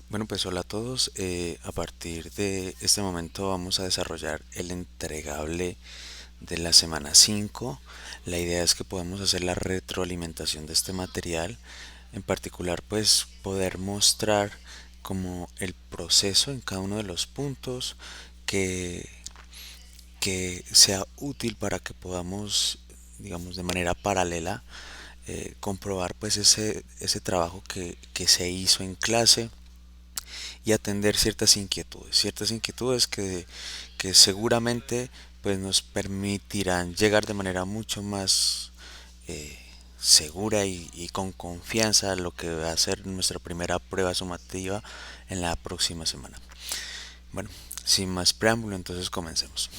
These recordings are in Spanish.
Bueno, pues hola a todos. A partir de este momento vamos a desarrollar el entregable de la semana 5. La idea es que podamos hacer la retroalimentación de este material. En particular, pues poder mostrar como el proceso en cada uno de los puntos que, que sea útil para que podamos, digamos, de manera paralela comprobar pues ese trabajo que se hizo en clase y atender ciertas inquietudes que seguramente pues nos permitirán llegar de manera mucho más eh, segura y con confianza a lo que va a ser nuestra primera prueba sumativa en la próxima semana. Bueno, sin más preámbulo, entonces comencemos.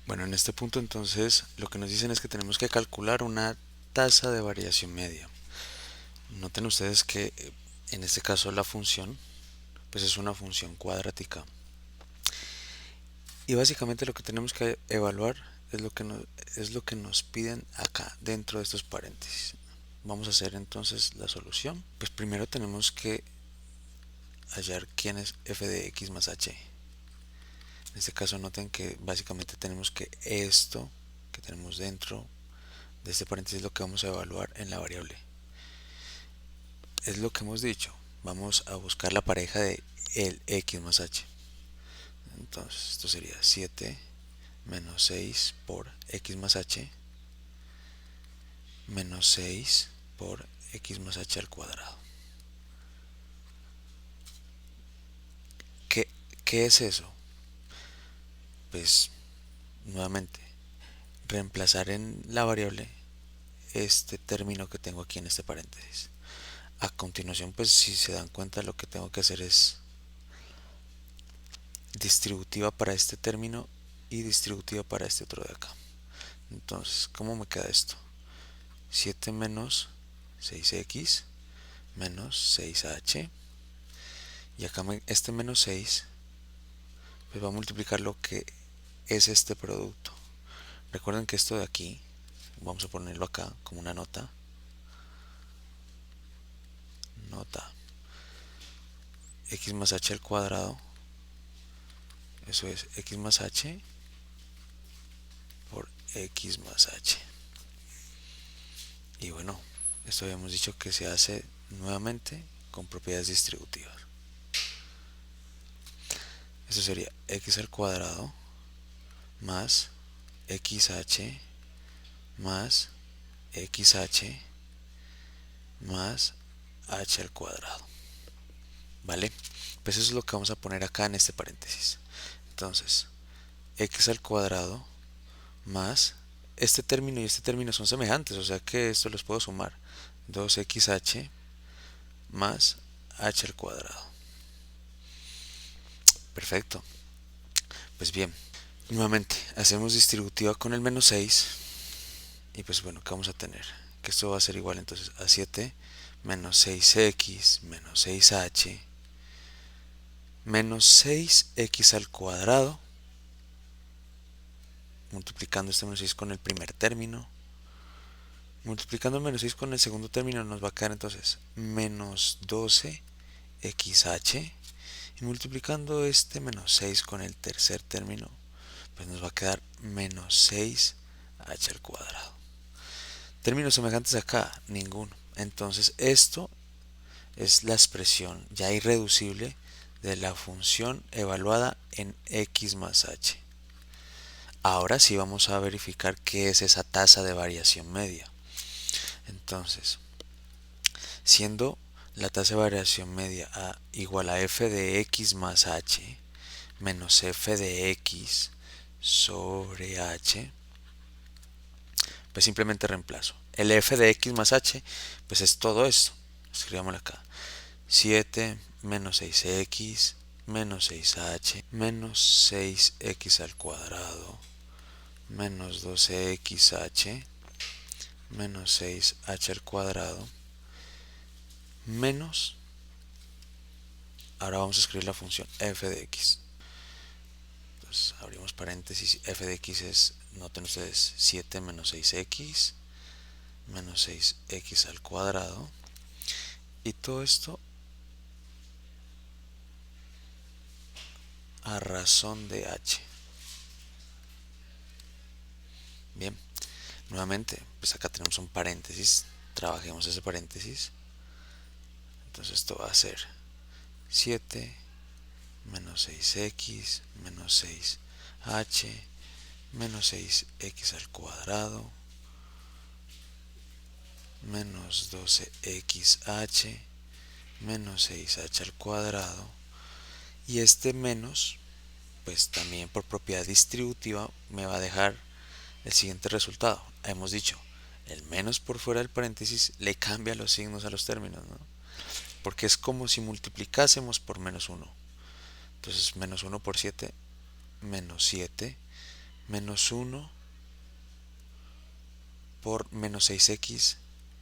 Bueno, en este punto entonces lo que nos dicen es que tenemos que calcular una tasa de variación media. Noten ustedes que en este caso la función pues es una función cuadrática. Y básicamente lo que tenemos que evaluar es lo que nos piden acá dentro de estos paréntesis. Vamos a hacer entonces la solución. Pues primero tenemos que hallar quién es f de x más h. En este caso noten que básicamente tenemos que esto que tenemos dentro de este paréntesis es lo que vamos a evaluar en la variable. Es lo que hemos dicho. Vamos a buscar la pareja de el x más h. Entonces esto sería 7 menos 6 por x más h menos 6 por x más h al cuadrado. ¿Qué, qué es eso? Pues nuevamente, reemplazar en la variable este término que tengo aquí en este paréntesis. A continuación, pues si se dan cuenta, lo que tengo que hacer es distributiva para este término y distributiva para este otro de acá. Entonces, ¿cómo me queda esto? 7 menos 6x menos 6h. Y acá este menos 6 pues va a multiplicar lo que es este producto. Recuerden que esto de aquí, vamos a ponerlo acá como una nota. Nota x más h al cuadrado. Eso es x más h por x más h. Y bueno, esto habíamos dicho que se hace nuevamente con propiedades distributivas. Eso sería x al cuadrado más xh más xh más h al cuadrado. ¿Vale? Pues eso es lo que vamos a poner acá en este paréntesis. Entonces, x al cuadrado más este término y este término son semejantes, o sea que esto los puedo sumar. 2xh más h al cuadrado. Perfecto. Pues bien, nuevamente hacemos distributiva con el menos 6 y pues bueno, ¿qué vamos a tener? Que esto va a ser igual entonces a 7 menos 6x menos 6h menos 6x al cuadrado, multiplicando este menos 6 con el primer término, multiplicando el menos 6 con el segundo término nos va a quedar entonces menos 12xh, y multiplicando este menos 6 con el tercer término pues nos va a quedar menos 6h al cuadrado. Términos semejantes acá, ninguno. Entonces esto es la expresión ya irreducible de la función evaluada en x más h. Ahora sí vamos a verificar qué es esa tasa de variación media. Entonces, siendo la tasa de variación media igual a f de x más h menos f de x sobre h, pues simplemente reemplazo. El f de x más h, pues es todo esto. Escribámoslo acá. 7 menos 6x menos 6h menos 6x al cuadrado menos 12xh menos 6h al cuadrado menos, ahora vamos a escribir la función f de x. Entonces abrimos paréntesis, f de x es, noten ustedes, 7 menos 6x menos 6x al cuadrado, y todo esto a razón de h. Bien, nuevamente, pues acá tenemos un paréntesis, trabajemos ese paréntesis. Entonces esto va a ser 7 menos 6x menos 6h menos 6x al cuadrado menos 12xh menos 6h al cuadrado, y este menos, pues también por propiedad distributiva me va a dejar el siguiente resultado. Hemos dicho, el menos por fuera del paréntesis le cambia los signos a los términos, ¿no? Porque es como si multiplicásemos por menos 1. Entonces menos 1 por 7, menos 7, menos 1 por menos 6x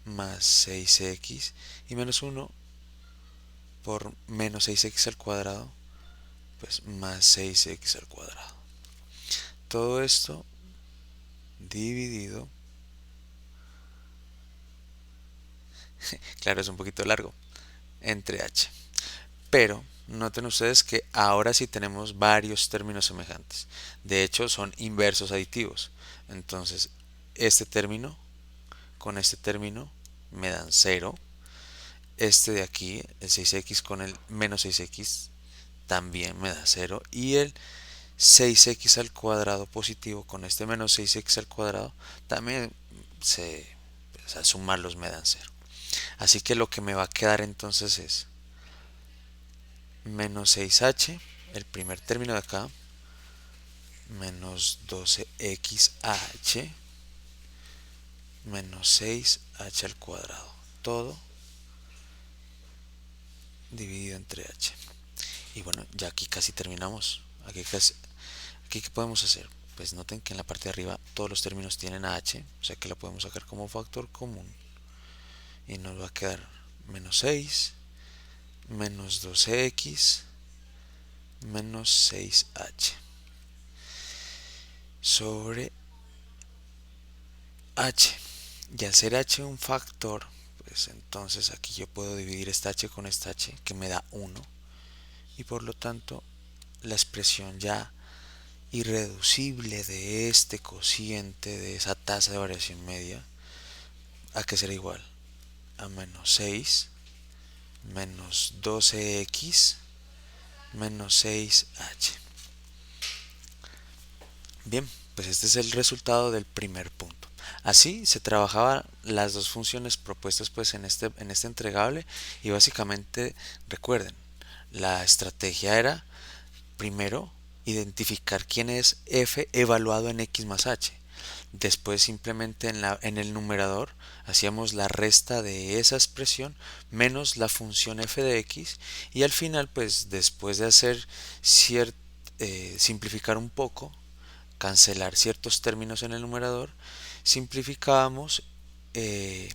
más 6x, y menos 1 por menos 6x al cuadrado, pues más 6x al cuadrado. Todo esto dividido, claro, es un poquito largo, entre h. Pero noten ustedes que ahora sí tenemos varios términos semejantes. De hecho, son inversos aditivos. Entonces, este término con este término me dan 0. Este de aquí, el 6x con el menos 6x, también me da 0. Y el 6x al cuadrado positivo con este menos 6x al cuadrado también pues, al sumarlos me dan 0. Así que lo que me va a quedar entonces es menos 6h, el primer término de acá, menos 12xh menos 6h al cuadrado, todo dividido entre h. Y bueno, ya aquí casi terminamos. Aquí ¿qué podemos hacer? Pues noten que en la parte de arriba todos los términos tienen h, o sea que la podemos sacar como factor común, y nos va a quedar menos 6 menos 12x menos 6h sobre h. Y al ser h un factor, pues entonces aquí yo puedo dividir esta h con esta h, que me da 1, y por lo tanto la expresión ya irreducible de este cociente, de esa tasa de variación media, ¿a qué será igual? A menos 6 menos 12x menos 6h. Bien, pues este es el resultado del primer punto. Así se trabajaban las dos funciones propuestas pues en este entregable, y básicamente recuerden, la estrategia era primero identificar quién es f evaluado en x más h. Después simplemente en el numerador hacíamos la resta de esa expresión menos la función f de x, y al final pues después de hacer simplificar un poco, cancelar ciertos términos en el numerador, simplificábamos el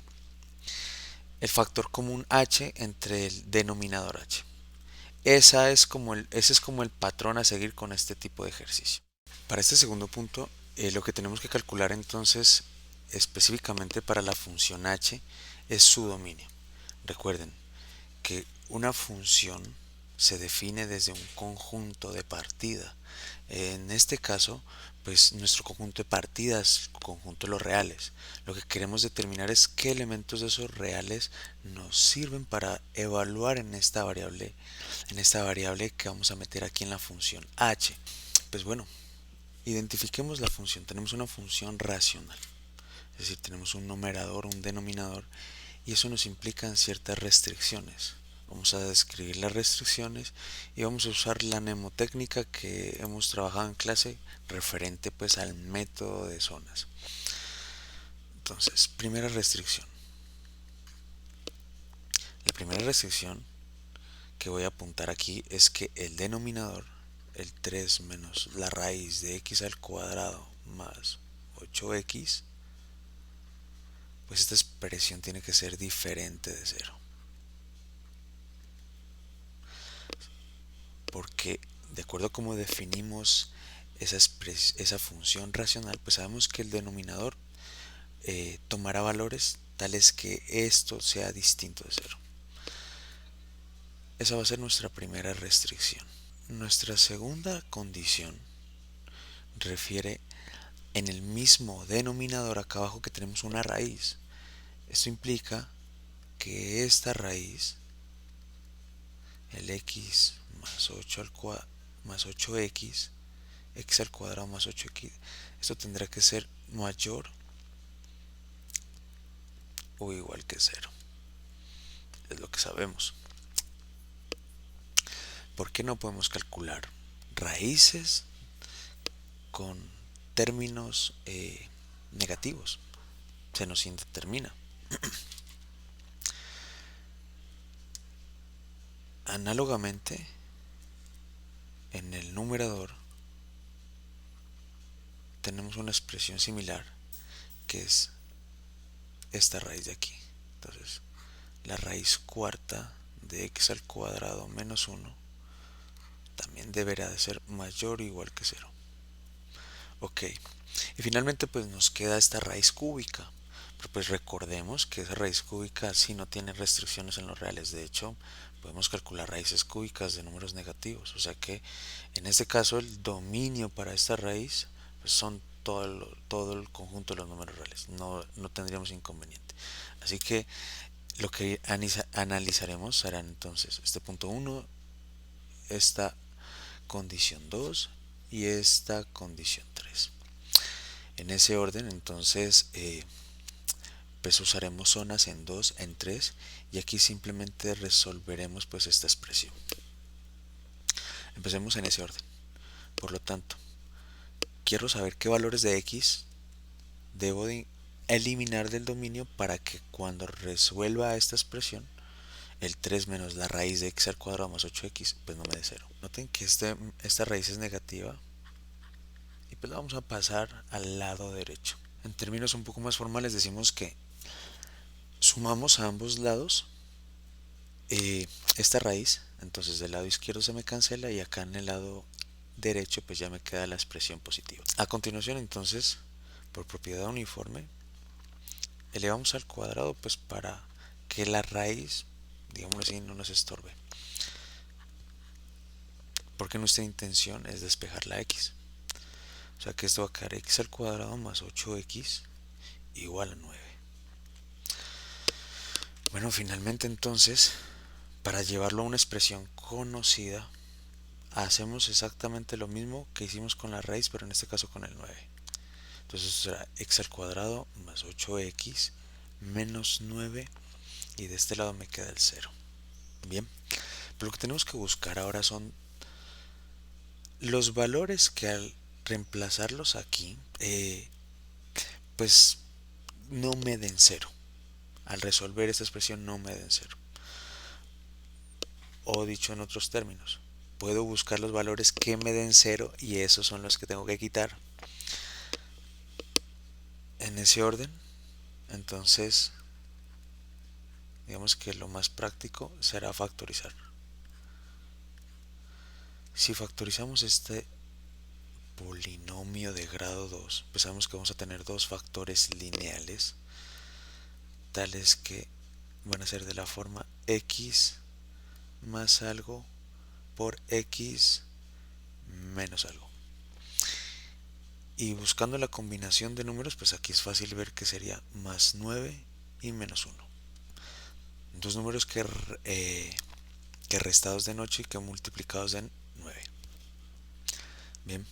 factor común h entre el denominador h. Ese es como el patrón a seguir con este tipo de ejercicio. Para este segundo punto, lo que tenemos que calcular entonces específicamente para la función h es su dominio. Recuerden que una función se define desde un conjunto de partida. En este caso, pues nuestro conjunto de partidas, conjunto de los reales. Lo que queremos determinar es qué elementos de esos reales nos sirven para evaluar en esta variable que vamos a meter aquí en la función h. Pues bueno, identifiquemos la función. Tenemos una función racional, es decir, tenemos un numerador, un denominador, y eso nos implica en ciertas restricciones. Vamos a describir las restricciones y vamos a usar la mnemotécnica que hemos trabajado en clase referente pues al método de zonas. Entonces, primera restricción. La primera restricción que voy a apuntar aquí es que el denominador, el 3 menos la raíz de x al cuadrado más 8x, pues esta expresión tiene que ser diferente de cero. Porque de acuerdo a cómo definimos esa función racional, pues sabemos que el denominador tomará valores tales que esto sea distinto de cero. Esa va a ser nuestra primera restricción. Nuestra segunda condición refiere en el mismo denominador acá abajo que tenemos una raíz. Esto implica que esta raíz, el x más 8 al cuadrado más 8x, x al cuadrado más 8x, esto tendrá que ser mayor o igual que 0. Es lo que sabemos. ¿Por qué no podemos calcular raíces con términos negativos? Se nos indetermina. Análogamente, en el numerador tenemos una expresión similar que es esta raíz de aquí. Entonces, la raíz cuarta de x al cuadrado menos 1 también deberá de ser mayor o igual que 0. Ok, y finalmente pues nos queda esta raíz cúbica. Pero pues recordemos que esa raíz cúbica sí no tiene restricciones en los reales. De hecho, podemos calcular raíces cúbicas de números negativos. O sea que en este caso el dominio para esta raíz pues son todo el conjunto de los números reales. No tendríamos inconveniente. Así que lo que analizaremos serán entonces este punto 1, esta condición 2 y esta condición 3. En ese orden entonces pues usaremos zonas en 2, en 3 y aquí simplemente resolveremos pues esta expresión. Empecemos en ese orden. Por lo tanto, quiero saber qué valores de x debo de eliminar del dominio para que cuando resuelva esta expresión el 3 menos la raíz de x al cuadrado más 8x pues no me dé 0. Noten que esta raíz es negativa y pues la vamos a pasar al lado derecho. En términos un poco más formales decimos que sumamos a ambos lados esta raíz, entonces del lado izquierdo se me cancela y acá en el lado derecho pues ya me queda la expresión positiva. A continuación entonces, por propiedad uniforme, elevamos al cuadrado pues para que la raíz, digámoslo así, no nos estorbe. Porque nuestra intención es despejar la x. O sea que esto va a quedar x al cuadrado más 8x igual a 9. Bueno, finalmente entonces, para llevarlo a una expresión conocida, hacemos exactamente lo mismo que hicimos con la raíz, pero en este caso con el 9. Entonces esto será x al cuadrado más 8x menos 9 y de este lado me queda el 0. Bien, pero lo que tenemos que buscar ahora son los valores que al reemplazarlos aquí, pues no me den 0. Al resolver esta expresión no me den 0. O dicho en otros términos, puedo buscar los valores que me den 0 y esos son los que tengo que quitar. En ese orden, entonces, digamos que lo más práctico será factorizar. Si factorizamos este polinomio de grado 2, pues sabemos que vamos a tener dos factores lineales, tales que van a ser de la forma x más algo por x menos algo. Y buscando la combinación de números, pues aquí es fácil ver que sería más 9 y menos 1. Dos números que restados de 8 y que multiplicados de 9. Bien.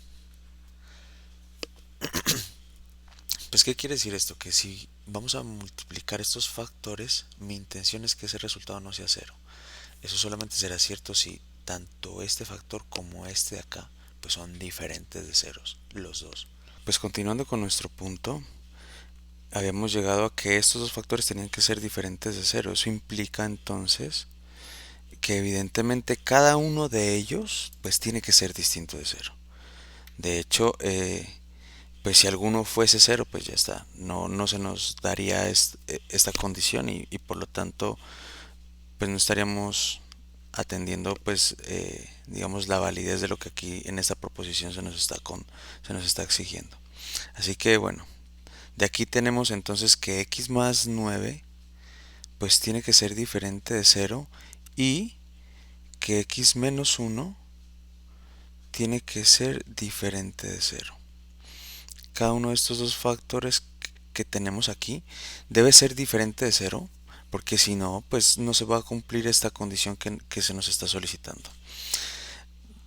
Pues ¿qué quiere decir esto? Que si vamos a multiplicar estos factores, mi intención es que ese resultado no sea 0. Eso solamente será cierto si tanto este factor como este de acá pues son diferentes de ceros, los dos. Pues continuando con nuestro punto, habíamos llegado a que estos dos factores tenían que ser diferentes de 0. Eso implica entonces que evidentemente cada uno de ellos pues tiene que ser distinto de 0. De hecho, pues si alguno fuese cero, pues ya está, no se nos daría esta condición y por lo tanto pues no estaríamos atendiendo pues digamos la validez de lo que aquí en esta proposición se nos está exigiendo. Así que bueno, de aquí tenemos entonces que x más 9 pues tiene que ser diferente de cero y que x menos uno tiene que ser diferente de cero. Cada uno de estos dos factores que tenemos aquí debe ser diferente de cero, porque si no, pues no se va a cumplir esta condición que se nos está solicitando.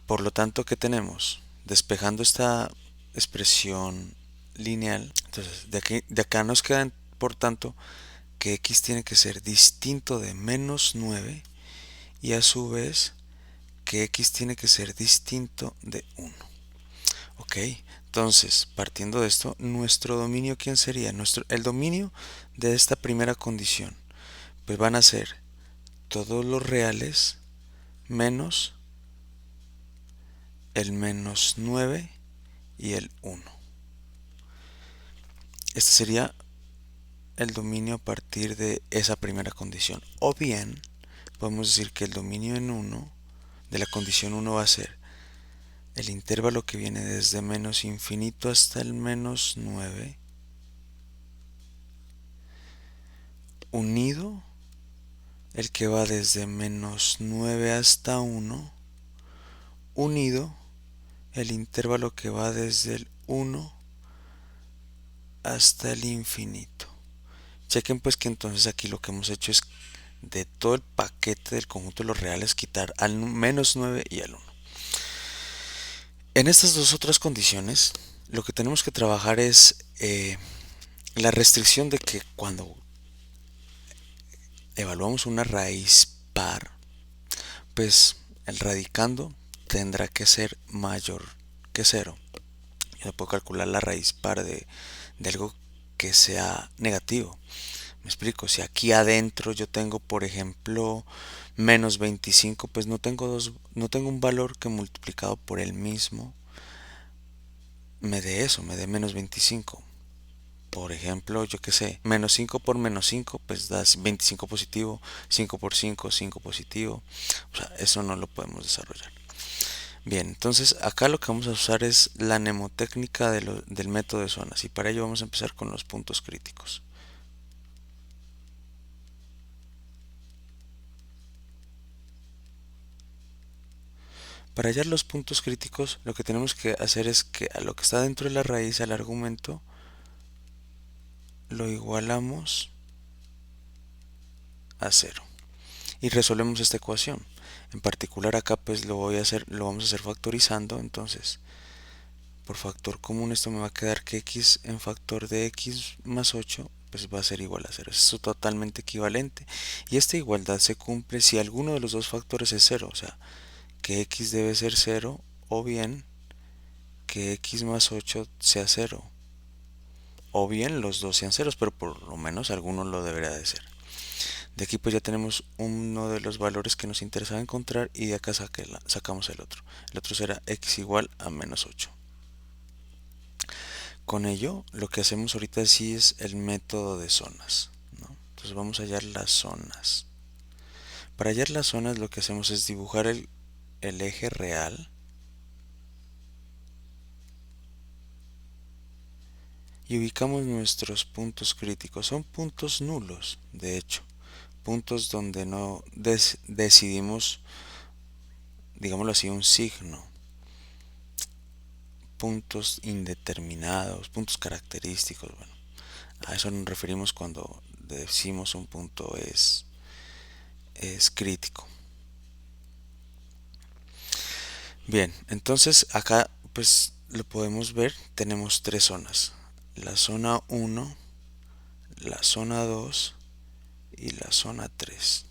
Por lo tanto, ¿qué tenemos? Despejando esta expresión lineal, entonces de acá nos queda, por tanto, que x tiene que ser distinto de menos 9 y a su vez que x tiene que ser distinto de 1. Ok, entonces, partiendo de esto, nuestro dominio, ¿quién sería? El dominio de esta primera condición, pues van a ser todos los reales menos el menos 9 y el 1. Este sería el dominio a partir de esa primera condición. O bien, podemos decir que el dominio en 1 de la condición 1 va a ser el intervalo que viene desde menos infinito hasta el menos 9 unido el que va desde menos 9 hasta 1 unido el intervalo que va desde el 1 hasta el infinito. Chequen pues que entonces aquí lo que hemos hecho es de todo el paquete del conjunto de los reales quitar al menos 9 y al 1. En estas dos otras condiciones lo que tenemos que trabajar es la restricción de que cuando evaluamos una raíz par, pues el radicando tendrá que ser mayor que cero. Yo no puedo calcular la raíz par de algo que sea negativo. Me explico, si aquí adentro yo tengo, por ejemplo, menos 25, pues no tengo un valor que multiplicado por el mismo me dé menos 25. Por ejemplo, yo qué sé, menos 5 por menos 5, pues da 25 positivo, 5 por 5, 5 positivo. O sea, eso no lo podemos desarrollar. Bien, entonces acá lo que vamos a usar es la mnemotécnica del método de zonas y para ello vamos a empezar con los puntos críticos. Para hallar los puntos críticos, lo que tenemos que hacer es que a lo que está dentro de la raíz, al argumento, lo igualamos a cero y resolvemos esta ecuación. En particular acá pues lo vamos a hacer factorizando, entonces por factor común esto me va a quedar que x en factor de x más 8 pues va a ser igual a cero. Es totalmente equivalente y esta igualdad se cumple si alguno de los dos factores es cero, o sea que x debe ser cero o bien que x más 8 sea cero o bien los dos sean ceros, pero por lo menos alguno lo debería de ser. De aquí pues ya tenemos uno de los valores que nos interesaba encontrar y de acá sacamos el otro. El otro será x igual a menos 8. Con ello lo que hacemos ahorita sí es el método de zonas, ¿no? Entonces vamos a hallar las zonas. Para hallar las zonas lo que hacemos es dibujar el eje real y ubicamos nuestros puntos críticos. Son puntos nulos, de hecho, puntos donde no decidimos, digámoslo así, un signo, puntos indeterminados, puntos característicos. Bueno, a eso nos referimos cuando decimos un punto es crítico. Bien, entonces acá pues lo podemos ver, tenemos tres zonas, la zona 1, la zona 2 y la zona 3.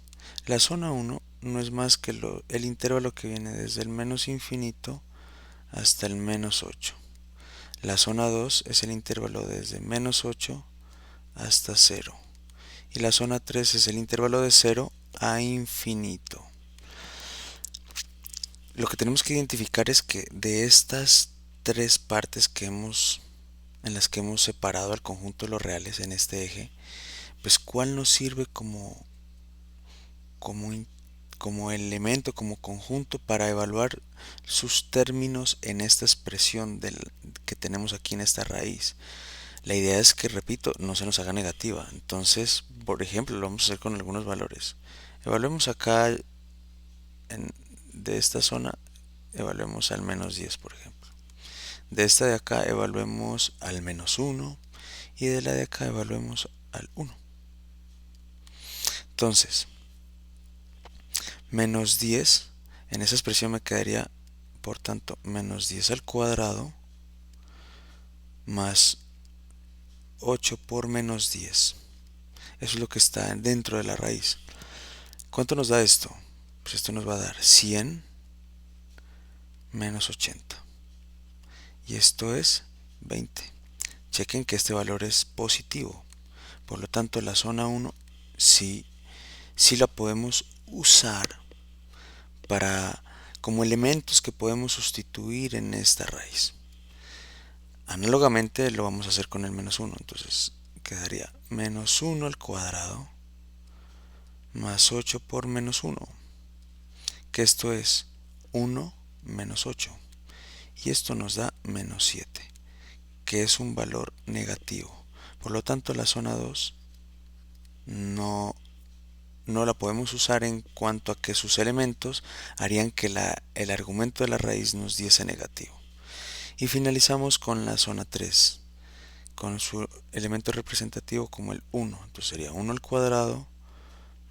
La zona 1 no es más que el intervalo que viene desde el menos infinito hasta el menos 8. La zona 2 es el intervalo desde menos 8 hasta 0. Y la zona 3 es el intervalo de 0 a infinito. Lo que tenemos que identificar es que de estas tres partes que hemos en las que hemos separado al conjunto de los reales en este eje, pues ¿cuál nos sirve como, como elemento, como conjunto para evaluar sus términos en esta expresión que tenemos aquí en esta raíz? La idea es que, repito, no se nos haga negativa. Entonces, por ejemplo, lo vamos a hacer con algunos valores. Evaluemos acá de esta zona, evaluemos al -10, por ejemplo. De esta de acá evaluemos al -1 y de la de acá evaluemos al 1. Entonces, -10, en esa expresión me quedaría, por tanto, -10 al cuadrado más 8 por -10. Eso es lo que está dentro de la raíz. ¿Cuánto nos da esto? Pues esto nos va a dar 100 menos 80. Y esto es 20. Chequen que este valor es positivo. Por lo tanto, la zona 1 sí la podemos usar para como elementos que podemos sustituir en esta raíz. Análogamente lo vamos a hacer con el -1. Entonces quedaría -1 al cuadrado más 8 por -1, que esto es 1 menos 8. Y esto nos da -7, que es un valor negativo. Por lo tanto, la zona 2 no la podemos usar en cuanto a que sus elementos harían que el argumento de la raíz nos diese negativo. Y finalizamos con la zona 3, con su elemento representativo como el 1. Entonces sería 1 al cuadrado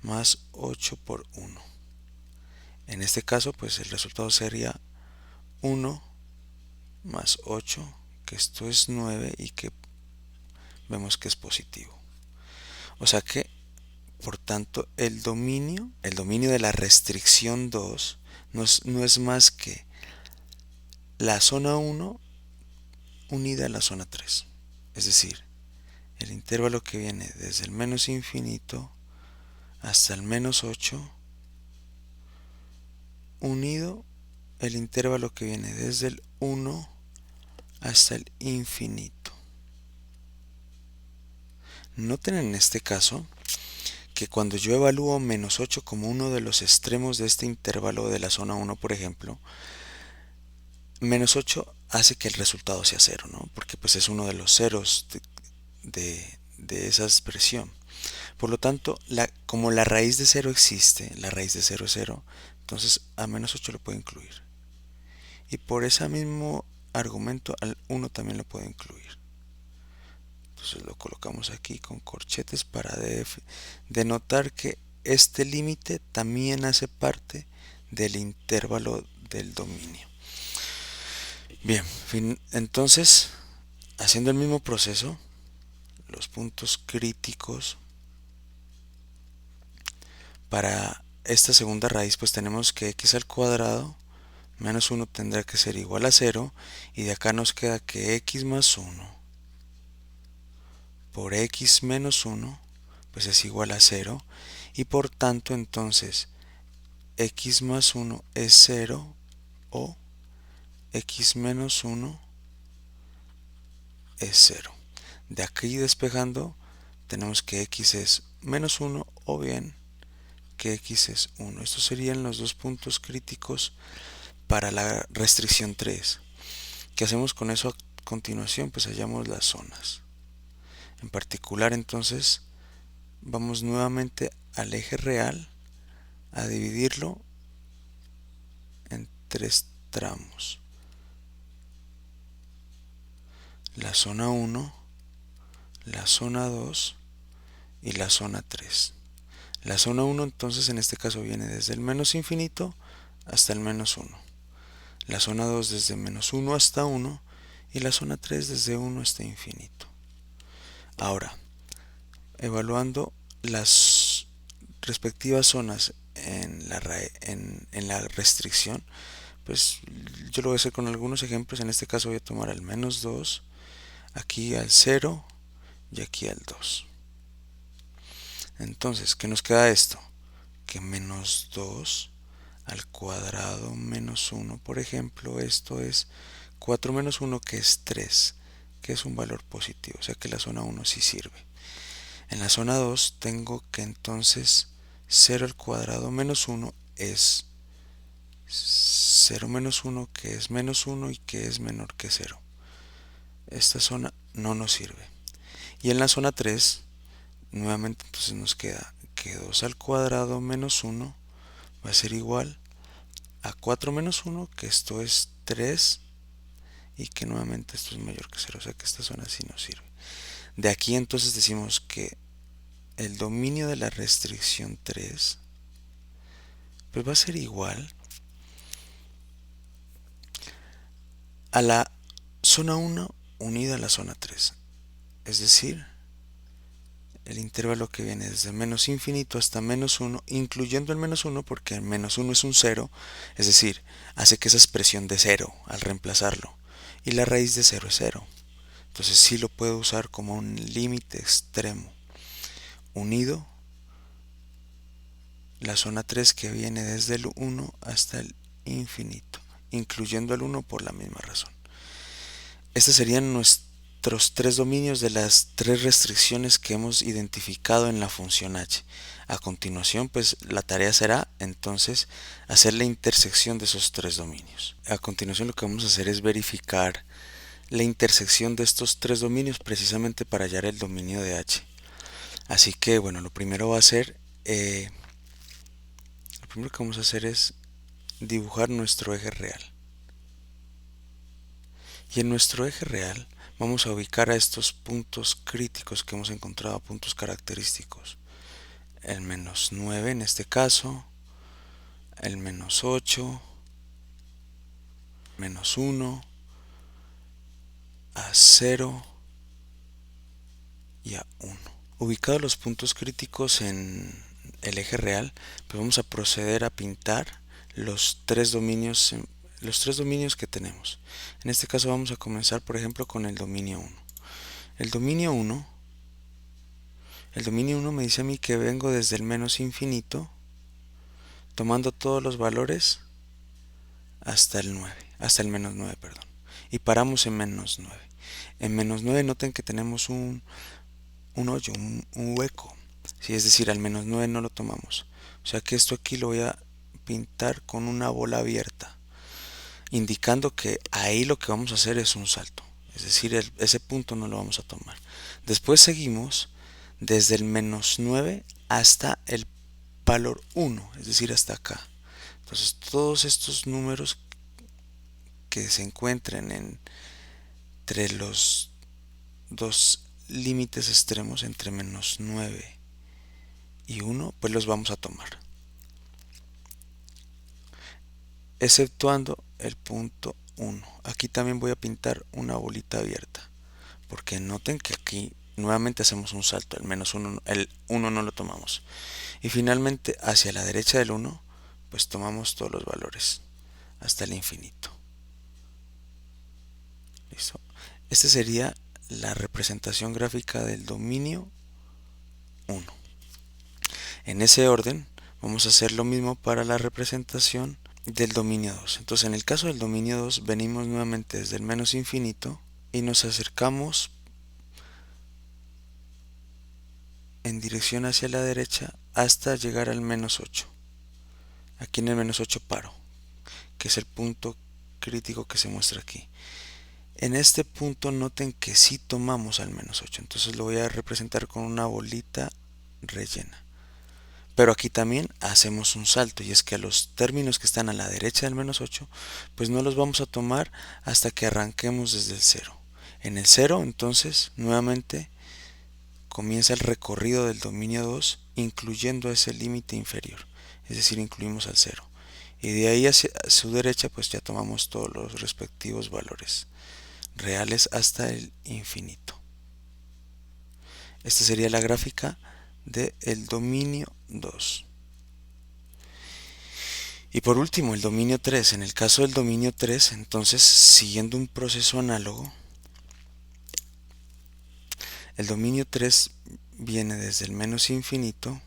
más 8 por 1. En este caso, pues el resultado sería 1 más 8, que esto es 9 y que vemos que es positivo. O sea que, por tanto, el dominio de la restricción 2 no es más que la zona 1 unida a la zona 3. Es decir, el intervalo que viene desde el menos infinito hasta el -8 unido el intervalo que viene desde el 1 hasta el infinito. Noten en este caso que cuando yo evalúo -8 como uno de los extremos de este intervalo de la zona 1, por ejemplo, -8 hace que el resultado sea 0, ¿no? Porque pues es uno de los ceros de esa expresión. Por lo tanto, como la raíz de 0 existe, la raíz de 0 es 0, entonces a -8 lo puedo incluir. Y por ese mismo argumento al 1 también lo puedo incluir. Entonces lo colocamos aquí con corchetes para denotar que este límite también hace parte del intervalo del dominio. Bien, entonces, haciendo el mismo proceso, los puntos críticos para esta segunda raíz, pues tenemos que x al cuadrado menos 1 tendrá que ser igual a 0, y de acá nos queda que x más 1 por x menos 1 pues es igual a 0, y por tanto entonces x más 1 es 0 o x menos 1 es 0. De aquí despejando tenemos que x es menos 1 o bien que x es 1. Estos serían los dos puntos críticos para la restricción 3. ¿Qué hacemos con eso a continuación? Pues hallamos las zonas. En particular, entonces, vamos nuevamente al eje real a dividirlo en 3 tramos. La zona 1, la zona 2 y la zona 3. La zona 1 entonces en este caso viene desde el menos infinito hasta el menos 1. La zona 2 desde menos 1 hasta 1 y la zona 3 desde 1 hasta infinito. Ahora, evaluando las respectivas zonas en la restricción, pues yo lo voy a hacer con algunos ejemplos. En este caso voy a tomar al -2, aquí al 0 y aquí al 2. Entonces, ¿qué nos queda esto? Que -2 al cuadrado menos 1, por ejemplo, esto es 4 menos 1, que es 3. que es un valor positivo, o sea que la zona 1 sí sirve. En la zona 2 tengo que entonces 0 al cuadrado menos 1 es 0 menos 1, que es menos 1 y que es menor que 0. Esta zona no nos sirve. Y en la zona 3, nuevamente entonces nos queda que 2 al cuadrado menos 1 va a ser igual a 4 menos 1, que esto es 3, y que nuevamente esto es mayor que 0, o sea que esta zona sí nos sirve. De aquí entonces decimos que el dominio de la restricción 3 pues va a ser igual a la zona 1 unida a la zona 3. Es decir, el intervalo que viene desde menos infinito hasta menos 1, incluyendo el menos 1 porque el menos 1 es un 0, es decir, hace que esa expresión de 0 al reemplazarlo, y la raíz de 0 es 0. Entonces sí lo puedo usar como un límite extremo unido la zona 3 que viene desde el 1 hasta el infinito, incluyendo el 1 por la misma razón. Estos serían nuestros tres dominios de las tres restricciones que hemos identificado en la función h. A continuación, pues la tarea será entonces hacer la intersección de esos tres dominios. A continuación lo que vamos a hacer es verificar la intersección de estos tres dominios precisamente para hallar el dominio de h. Así que bueno, lo primero va a ser lo primero que vamos a hacer es dibujar nuestro eje real. Y en nuestro eje real vamos a ubicar a estos puntos críticos que hemos encontrado, puntos característicos. El menos 9 en este caso, el menos 8, menos 1, a 0 y a 1. Ubicados los puntos críticos en el eje real, pues vamos a proceder a pintar los tres dominios que tenemos. En este caso vamos a comenzar, por ejemplo, con el dominio 1. El dominio 1 me dice a mí que vengo desde el menos infinito, tomando todos los valores hasta el menos 9, perdón. Y paramos en menos 9. En menos 9 noten que tenemos un hoyo, un hueco. Sí, es decir, al menos 9 no lo tomamos. O sea que esto aquí lo voy a pintar con una bola abierta, indicando que ahí lo que vamos a hacer es un salto. Es decir, ese punto no lo vamos a tomar. Después seguimos desde el menos 9 hasta el valor 1, es decir, hasta acá. Entonces todos estos números que se encuentren entre los dos límites extremos, entre menos 9 y 1, pues los vamos a tomar, exceptuando el punto 1. Aquí también voy a pintar una bolita abierta, porque noten que aquí nuevamente hacemos un salto, el menos 1, el 1 no lo tomamos. Y finalmente hacia la derecha del 1, pues tomamos todos los valores hasta el infinito. ¿Listo? Esta sería la representación gráfica del dominio 1. En ese orden vamos a hacer lo mismo para la representación del dominio 2. Entonces en el caso del dominio 2 venimos nuevamente desde el menos infinito y nos acercamos en dirección hacia la derecha hasta llegar al menos 8. Aquí en el menos 8 paro, que es el punto crítico que se muestra aquí. En este punto noten que sí tomamos al menos 8, entonces lo voy a representar con una bolita rellena. Pero aquí también hacemos un salto, y es que a los términos que están a la derecha del menos 8, pues no los vamos a tomar hasta que arranquemos desde el 0. En el 0 entonces nuevamente comienza el recorrido del dominio 2, incluyendo ese límite inferior, es decir, incluimos al 0. Y de ahí hacia su derecha pues ya tomamos todos los respectivos valores reales hasta el infinito. Esta sería la gráfica del dominio 2. Y por último, el dominio 3. En el caso del dominio 3, entonces, siguiendo un proceso análogo, el dominio 3 viene desde el menos infinito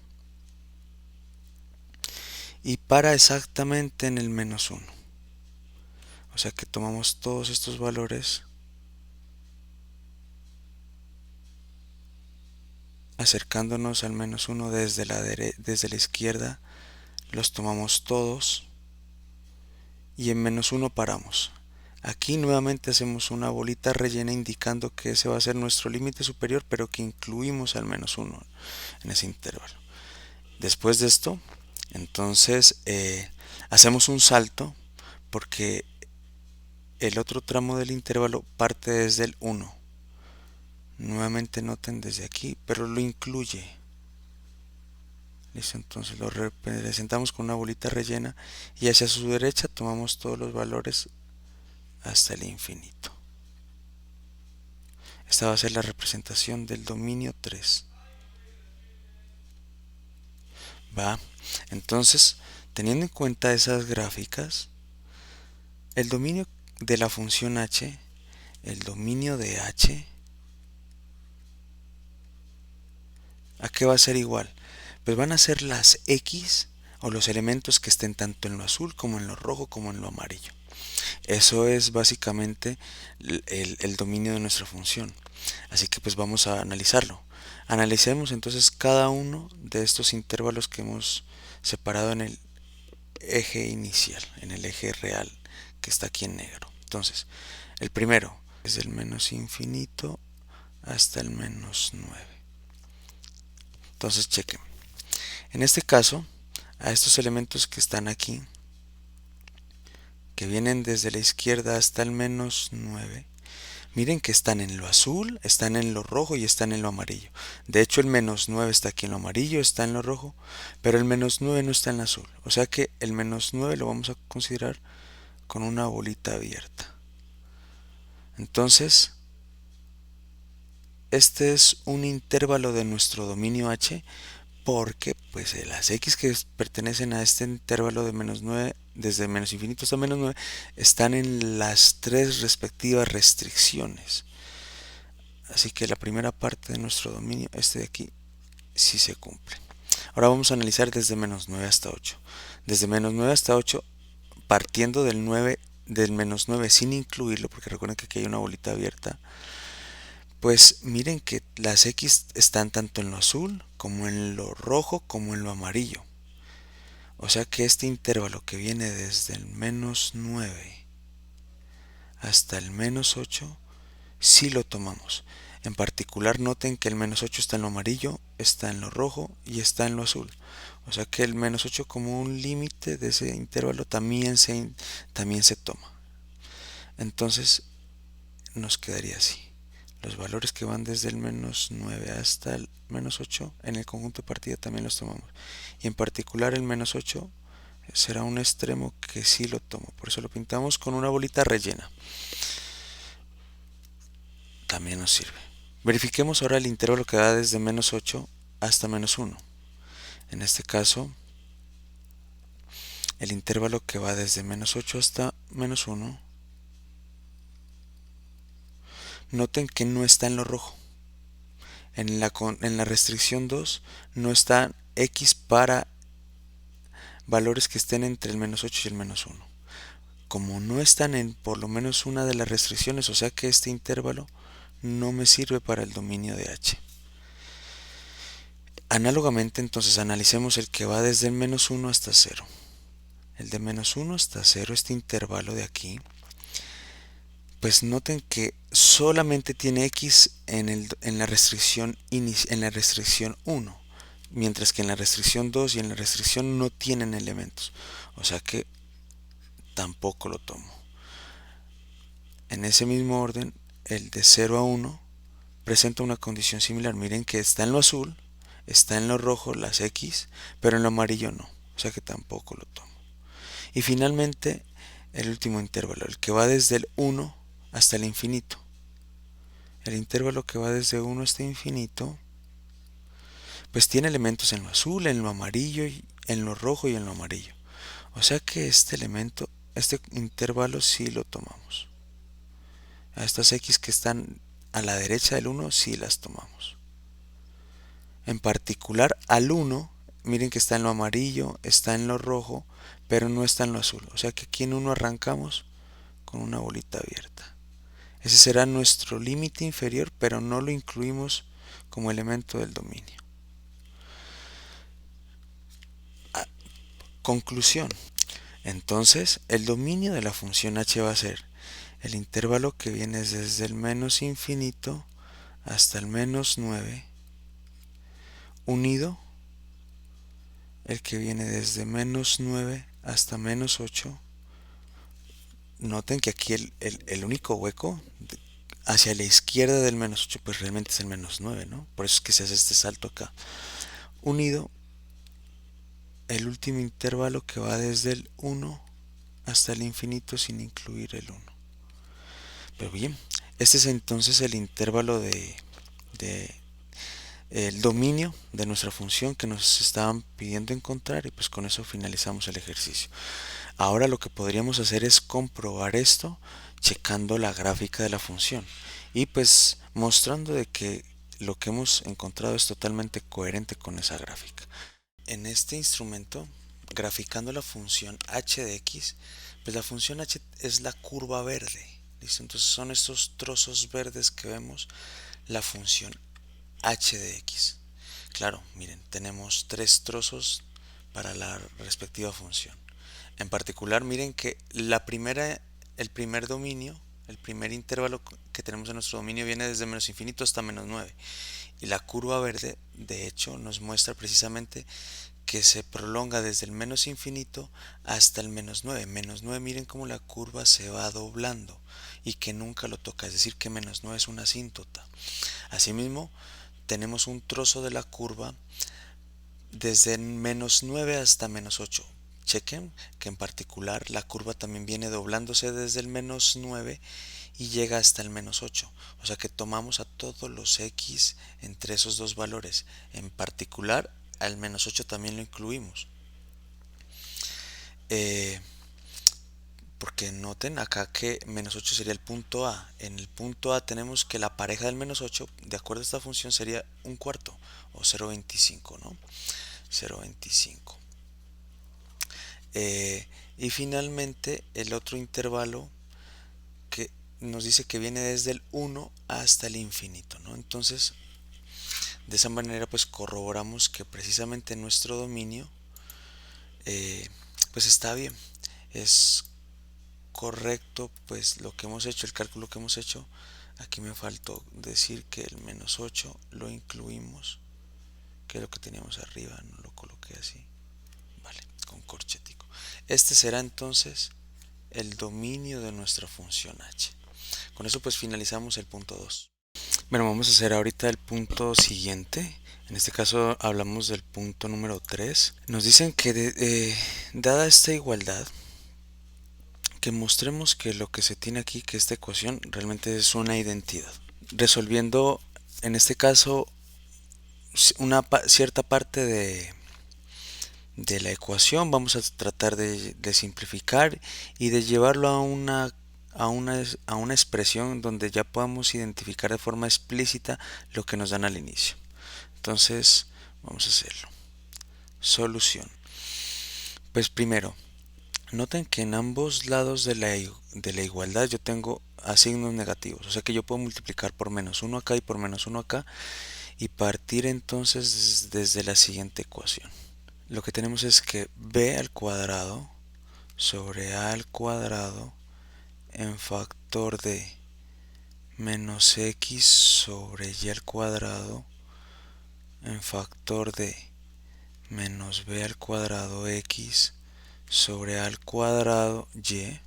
y para exactamente en el menos 1. O sea que tomamos todos estos valores acercándonos al menos uno desde la izquierda, los tomamos todos y en menos uno paramos. Aquí nuevamente hacemos una bolita rellena indicando que ese va a ser nuestro límite superior, pero que incluimos al menos uno en ese intervalo. Después de esto, entonces hacemos un salto porque el otro tramo del intervalo parte desde el 1. Nuevamente noten desde aquí, pero lo incluye. Listo, entonces lo representamos con una bolita rellena y hacia su derecha tomamos todos los valores hasta el infinito. Esta va a ser la representación del dominio 3. Va, entonces, teniendo en cuenta esas gráficas, el dominio de la función h, el dominio de h, ¿a qué va a ser igual? Pues van a ser las x o los elementos que estén tanto en lo azul como en lo rojo como en lo amarillo. Eso es básicamente el dominio de nuestra función. Así que pues vamos a analizarlo. Analicemos entonces cada uno de estos intervalos que hemos separado en el eje inicial, en el eje real que está aquí en negro. Entonces, el primero es del menos infinito hasta el menos 9. Entonces chequen. En este caso, a estos elementos que están aquí, que vienen desde la izquierda hasta el menos 9, miren que están en lo azul, están en lo rojo y están en lo amarillo. De hecho, el menos 9 está aquí en lo amarillo, está en lo rojo, pero el menos 9 no está en el azul. O sea que el menos 9 lo vamos a considerar con una bolita abierta. Entonces, este es un intervalo de nuestro dominio h porque pues las x que pertenecen a este intervalo de menos 9, desde menos infinito hasta menos 9, están en las tres respectivas restricciones. Así que la primera parte de nuestro dominio, este de aquí, sí se cumple. Ahora vamos a analizar desde menos 9 hasta 8. Desde menos 9 hasta 8, partiendo del 9, del menos 9 sin incluirlo, porque recuerden que aquí hay una bolita abierta, pues miren que las X están tanto en lo azul como en lo rojo como en lo amarillo. O sea que este intervalo que viene desde el menos 9 hasta el menos 8, sí lo tomamos. En particular noten que el menos 8 está en lo amarillo, está en lo rojo y está en lo azul. O sea que el menos 8 como un límite de ese intervalo también se toma. Entonces nos quedaría así. Los valores que van desde el menos 9 hasta el menos 8 en el conjunto de partida también los tomamos. Y en particular el menos 8 será un extremo que sí lo tomo. Por eso lo pintamos con una bolita rellena. También nos sirve. Verifiquemos ahora el intervalo que va desde menos 8 hasta menos 1. En este caso, el intervalo que va desde menos 8 hasta menos 1, noten que no está en lo rojo. En la restricción 2 no está x para valores que estén entre el menos 8 y el menos 1. Como no están en por lo menos una de las restricciones, o sea que este intervalo no me sirve para el dominio de h. Análogamente, entonces analicemos el que va desde el menos 1 hasta 0. El de menos 1 hasta 0, este intervalo de aquí, pues noten que solamente tiene x en la restricción 1, mientras que en la restricción 2 y en la restricción no tienen elementos. O sea que tampoco lo tomo. En ese mismo orden, el de 0 a 1 presenta una condición similar. Miren que está en lo azul, está en lo rojo las x, pero en lo amarillo no. O sea que tampoco lo tomo. Y finalmente, el último intervalo, el que va desde el 1 hasta el infinito. El intervalo que va desde 1 hasta infinito, pues tiene elementos en lo azul, en lo amarillo, en lo rojo y en lo amarillo. O sea que este intervalo sí lo tomamos. A estas x que están a la derecha del 1 sí las tomamos. En particular al 1, miren que está en lo amarillo, está en lo rojo, pero no está en lo azul. O sea que aquí en 1 arrancamos con una bolita abierta. Ese será nuestro límite inferior, pero no lo incluimos como elemento del dominio. Conclusión. Entonces, el dominio de la función h va a ser el intervalo que viene desde el menos infinito hasta el menos 9, unido el que viene desde menos 9 hasta menos 8. Noten que aquí el único hueco hacia la izquierda del menos 8 pues realmente es el menos 9, ¿no? Por eso es que se hace este salto acá. Unido el último intervalo que va desde el 1 hasta el infinito sin incluir el 1. Pero bien, este es entonces el intervalo de el dominio de nuestra función que nos estaban pidiendo encontrar, y pues con eso finalizamos el ejercicio. Ahora lo que podríamos hacer es comprobar esto checando la gráfica de la función y pues mostrando de que lo que hemos encontrado es totalmente coherente con esa gráfica. En este instrumento, graficando la función h de x, pues la función h es la curva verde. ¿Listo? Entonces son estos trozos verdes que vemos la función h de x. Claro, miren, tenemos tres trozos para la respectiva función. En particular, miren que el primer dominio, el primer intervalo que tenemos en nuestro dominio viene desde menos infinito hasta menos 9. Y la curva verde, de hecho, nos muestra precisamente que se prolonga desde el menos infinito hasta el menos 9. Menos 9, miren cómo la curva se va doblando y que nunca lo toca, es decir, que menos 9 es una asíntota. Asimismo, tenemos un trozo de la curva desde menos 9 hasta menos 8. Chequen que en particular la curva también viene doblándose desde el menos 9 y llega hasta el menos 8. O sea que tomamos a todos los x entre esos dos valores. En particular al menos 8 también lo incluimos. Porque noten acá que menos 8 sería el punto A. En el punto A tenemos que la pareja del menos 8, de acuerdo a esta función, sería un cuarto o 0,25, ¿no? 0,25. Y finalmente el otro intervalo que nos dice que viene desde el 1 hasta el infinito, ¿no? Entonces, de esa manera pues corroboramos que precisamente nuestro dominio pues está bien. Es correcto pues lo que hemos hecho, el cálculo que hemos hecho. Aquí me faltó decir que el menos 8 lo incluimos, que es lo que teníamos arriba, no lo coloqué así, vale, con corchetico. Este será entonces el dominio de nuestra función h. Con eso pues finalizamos el punto 2. Bueno, vamos a hacer ahorita el punto siguiente. En este caso hablamos del punto número 3. Nos dicen que dada esta igualdad, que mostremos que lo que se tiene aquí, que esta ecuación realmente es una identidad. Resolviendo en este caso una cierta parte de la ecuación, vamos a tratar de simplificar y de llevarlo a una expresión donde ya podamos identificar de forma explícita lo que nos dan al inicio. Entonces, vamos a hacerlo. Solución. Pues primero, noten que en ambos lados de la igualdad yo tengo a signos negativos, o sea que yo puedo multiplicar por menos 1 acá y por menos 1 acá y partir entonces desde la siguiente ecuación. Lo que tenemos es que b al cuadrado sobre a al cuadrado en factor de menos x sobre y al cuadrado en factor de menos b al cuadrado x sobre a al cuadrado y,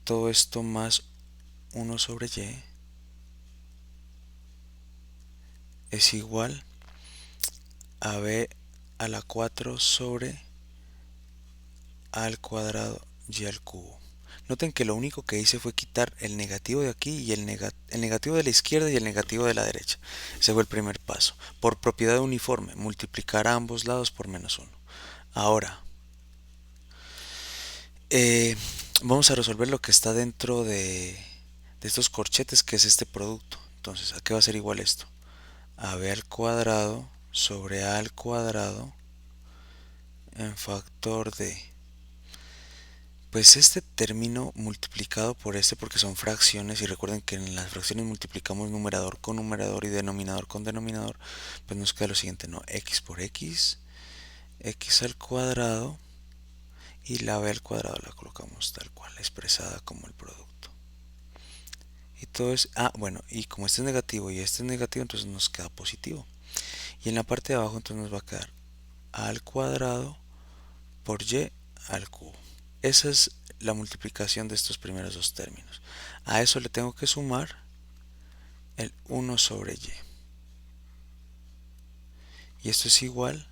todo esto más 1 sobre y es igual a b a la 4 sobre a al cuadrado y al cubo. Noten que lo único que hice fue quitar el negativo de aquí y el negativo de la izquierda y el negativo de la derecha. Ese fue el primer paso. Por propiedad uniforme, multiplicar a ambos lados por menos 1. Ahora, vamos a resolver lo que está dentro de estos corchetes, que es este producto. Entonces, ¿a qué va a ser igual esto? A b al cuadrado sobre a al cuadrado en factor de Pues este término multiplicado por este, porque son fracciones, y recuerden que en las fracciones multiplicamos numerador con numerador y denominador con denominador, pues nos queda lo siguiente, ¿no? X por X, X al cuadrado, y la B al cuadrado la colocamos tal cual, expresada como el producto. Y todo es, bueno, y como este es negativo y este es negativo, entonces nos queda positivo. Y en la parte de abajo entonces nos va a quedar A al cuadrado por Y al cubo. Esa es la multiplicación de estos primeros dos términos. A eso le tengo que sumar el 1 sobre Y. Y esto es igual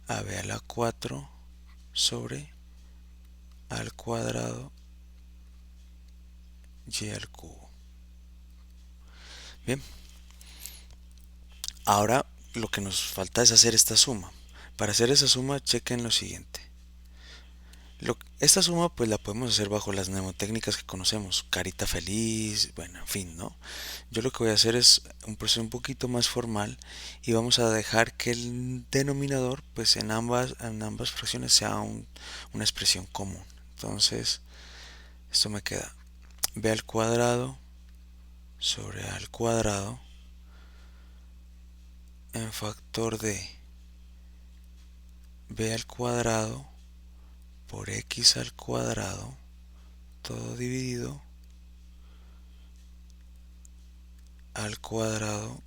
a B a la 4 sobre A al cuadrado Y al cubo. Bien, ahora lo que nos falta es hacer esta suma. Para hacer esa suma, chequen lo siguiente. Esta suma pues la podemos hacer bajo las mnemotécnicas que conocemos, carita feliz, bueno, en fin, ¿no? Yo lo que voy a hacer es un proceso un poquito más formal y vamos a dejar que el denominador pues en ambas fracciones sea una expresión común. Entonces, esto me queda b al cuadrado sobre a al cuadrado en factor de b al cuadrado por x al cuadrado, todo dividido al cuadrado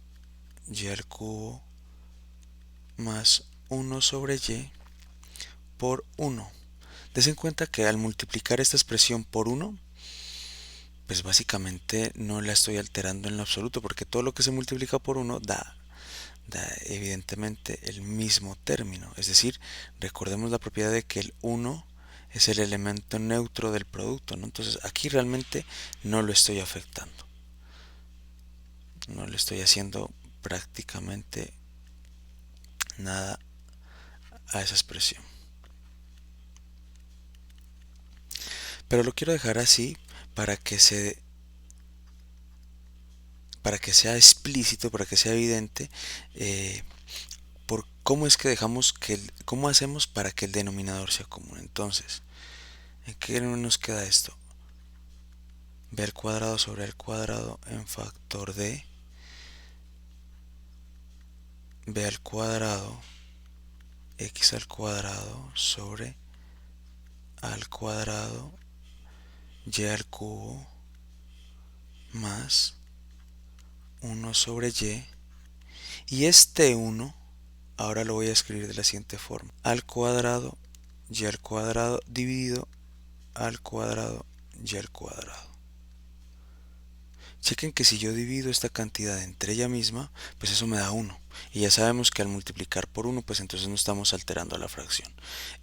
y al cubo más 1 sobre y por 1. Des en cuenta que al multiplicar esta expresión por 1, pues básicamente no la estoy alterando en lo absoluto, porque todo lo que se multiplica por 1 da evidentemente el mismo término. Es decir, recordemos la propiedad de que el 1 es el elemento neutro del producto, ¿no? Entonces aquí realmente no lo estoy afectando. No le estoy haciendo prácticamente nada a esa expresión. Pero lo quiero dejar así para que sea explícito, para que sea evidente, por cómo es que cómo hacemos para que el denominador sea común. Entonces, ¿en qué nos queda esto? B al cuadrado sobre el cuadrado en factor de B al cuadrado x al cuadrado sobre a al cuadrado y al cubo más 1 sobre y. Y este 1 ahora lo voy a escribir de la siguiente forma: al cuadrado y al cuadrado dividido al cuadrado y al cuadrado. Chequen que si yo divido esta cantidad entre ella misma, pues eso me da 1. Y ya sabemos que al multiplicar por 1, pues entonces no estamos alterando la fracción.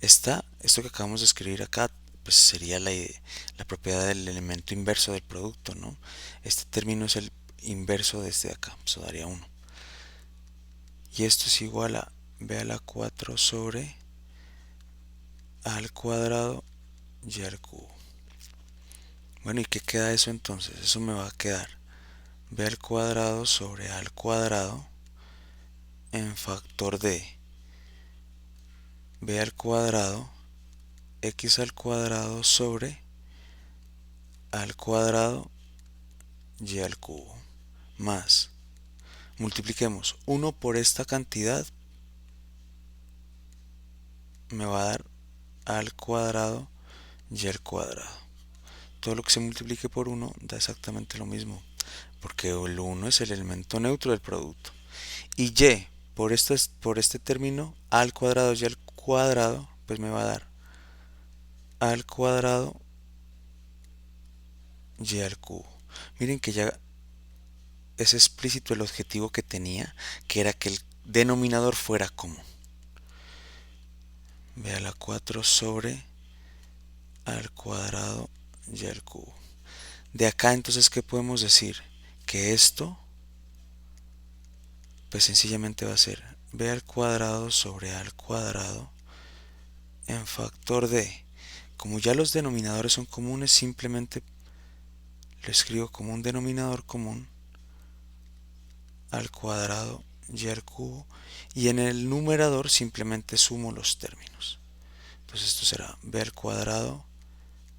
Esto que acabamos de escribir acá, pues sería la propiedad del elemento inverso del producto, ¿no? Este término es el inverso de este de acá, eso daría 1. Y esto es igual a b a la 4 sobre a al cuadrado y al cubo. Bueno, ¿y qué queda eso entonces? Eso me va a quedar b al cuadrado sobre a al cuadrado en factor de b al cuadrado x al cuadrado sobre a al cuadrado y al cubo más, multipliquemos 1 por esta cantidad, me va a dar a al cuadrado y al cuadrado. Todo lo que se multiplique por 1 da exactamente lo mismo, porque el 1 es el elemento neutro del producto. Y y por este término, a al cuadrado y al cuadrado, pues me va a dar a al cuadrado y al cubo. Miren que ya es explícito el objetivo que tenía, que era que el denominador fuera común. B a la 4 sobre al cuadrado y al cubo. De acá entonces, ¿qué podemos decir? Que esto pues sencillamente va a ser b al cuadrado sobre a al cuadrado en factor de, como ya los denominadores son comunes, simplemente lo escribo como un denominador común, al cuadrado y al cubo, y en el numerador simplemente sumo los términos. Entonces esto será b al cuadrado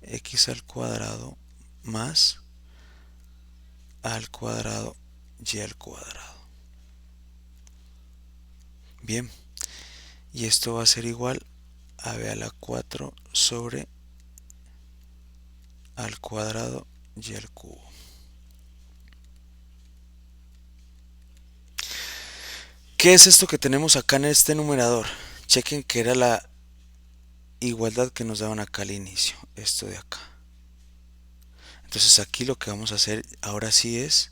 x al cuadrado más a al cuadrado y al cuadrado. Bien, y esto va a ser igual a b a la 4 sobre al cuadrado y al cubo. ¿Qué es esto que tenemos acá en este numerador? Chequen que era la igualdad que nos daban acá al inicio, esto de acá. Entonces aquí lo que vamos a hacer ahora sí es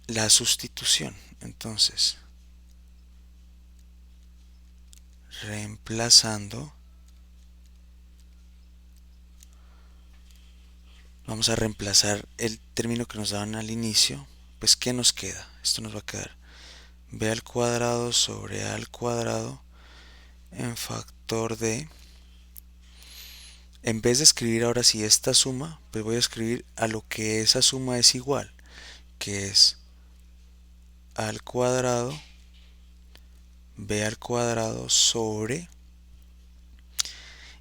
la sustitución. Entonces, reemplazando, vamos a reemplazar el término que nos daban al inicio. Pues ¿qué nos queda? Esto nos va a quedar b al cuadrado sobre a al cuadrado en factor de, en vez de escribir ahora sí esta suma, pues voy a escribir a lo que esa suma es igual, que es a al cuadrado b al cuadrado sobre,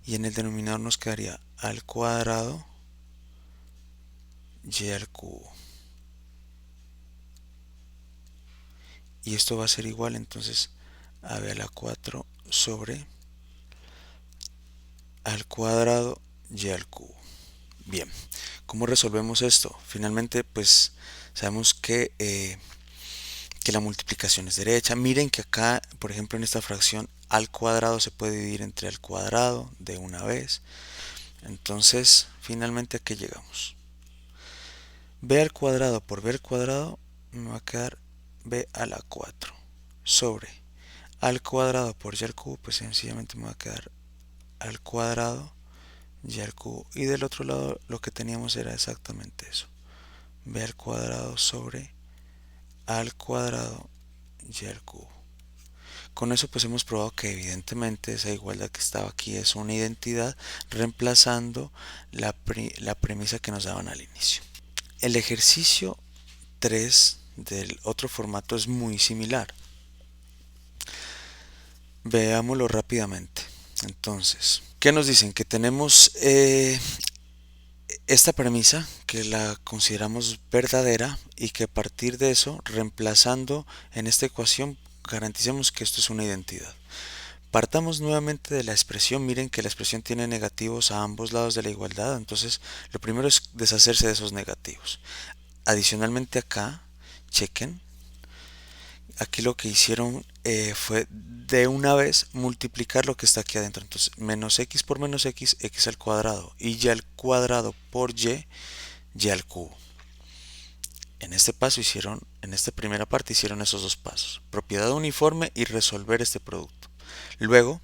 y en el denominador nos quedaría al cuadrado y al cubo. Y esto va a ser igual entonces a b a la 4 sobre al cuadrado y al cubo. Bien, ¿cómo resolvemos esto? Finalmente pues sabemos que la multiplicación es derecha. Miren que acá, por ejemplo, en esta fracción al cuadrado se puede dividir entre al cuadrado de una vez. Entonces, finalmente, ¿a qué llegamos? B al cuadrado por B al cuadrado me va a quedar B a la 4 sobre al cuadrado por Y al cubo, pues sencillamente me va a quedar al cuadrado Y al cubo. Y del otro lado lo que teníamos era exactamente eso. B al cuadrado sobre al cuadrado Y al cubo. Con eso pues hemos probado que evidentemente esa igualdad que estaba aquí es una identidad, reemplazando la premisa que nos daban al inicio. El ejercicio 3 del otro formato es muy similar. Veámoslo rápidamente. Entonces, ¿qué nos dicen? Que tenemos esta premisa que la consideramos verdadera y que a partir de eso, reemplazando en esta ecuación, garanticemos que esto es una identidad. Partamos nuevamente de la expresión. Miren que la expresión tiene negativos a ambos lados de la igualdad, entonces lo primero es deshacerse de esos negativos. Adicionalmente acá, chequen, aquí lo que hicieron fue de una vez multiplicar lo que está aquí adentro. Entonces menos x por menos x, x al cuadrado, y y al cuadrado por y al cubo. En este paso hicieron, en esta primera parte hicieron esos dos pasos, propiedad uniforme y resolver este producto. Luego,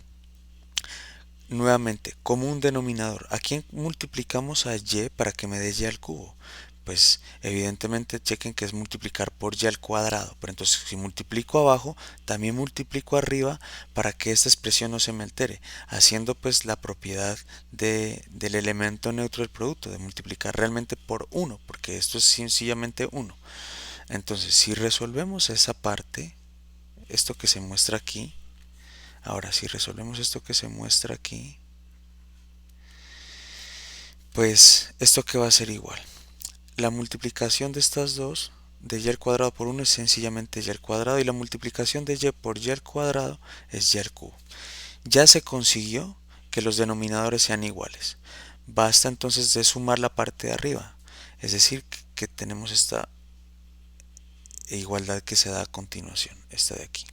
nuevamente, como un denominador, ¿a quién multiplicamos a y para que me dé y al cubo? Pues evidentemente chequen que es multiplicar por y al cuadrado, pero entonces si multiplico abajo, también multiplico arriba para que esta expresión no se me altere, haciendo pues la propiedad del elemento neutro del producto, de multiplicar realmente por 1, porque esto es sencillamente 1. Entonces si resolvemos esa parte, esto que se muestra aquí, ahora si resolvemos esto que se muestra aquí, pues esto que va a ser igual. La multiplicación de estas dos, de y al cuadrado por 1 es sencillamente y al cuadrado, y la multiplicación de y por y al cuadrado es y al cubo. Ya se consiguió que los denominadores sean iguales. Basta entonces de sumar la parte de arriba, es decir, que tenemos esta igualdad que se da a continuación, esta de aquí.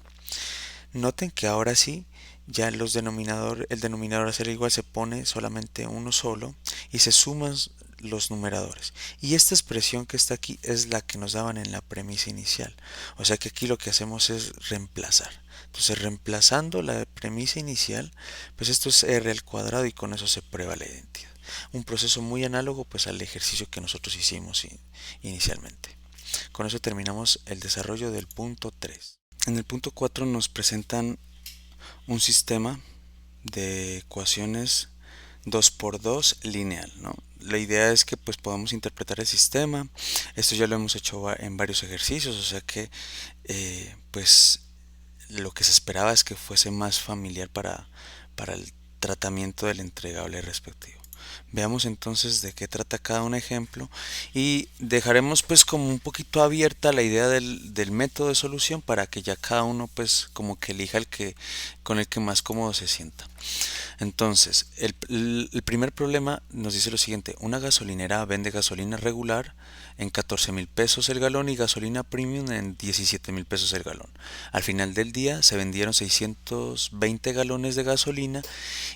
Noten que ahora sí, ya el denominador a ser igual se pone solamente uno solo y se suman los numeradores. Y esta expresión que está aquí es la que nos daban en la premisa inicial. O sea que aquí lo que hacemos es reemplazar. Entonces reemplazando la premisa inicial, pues esto es r al cuadrado y con eso se prueba la identidad. Un proceso muy análogo pues al ejercicio que nosotros hicimos inicialmente. Con eso terminamos el desarrollo del punto 3. En el punto 4 nos presentan un sistema de ecuaciones 2 por 2 lineal, ¿no? La idea es que pues podamos interpretar el sistema. Esto ya lo hemos hecho en varios ejercicios, o sea que pues lo que se esperaba es que fuese más familiar para tratamiento del entregable respectivo. Veamos entonces de qué trata cada un ejemplo y dejaremos pues como un poquito abierta la idea del método de solución para que ya cada uno pues como que elija el que con el que más cómodo se sienta. Entonces, el primer problema nos dice lo siguiente: una gasolinera vende gasolina regular en 14.000 pesos el galón y gasolina premium en 17.000 pesos el galón. Al final del día se vendieron 620 galones de gasolina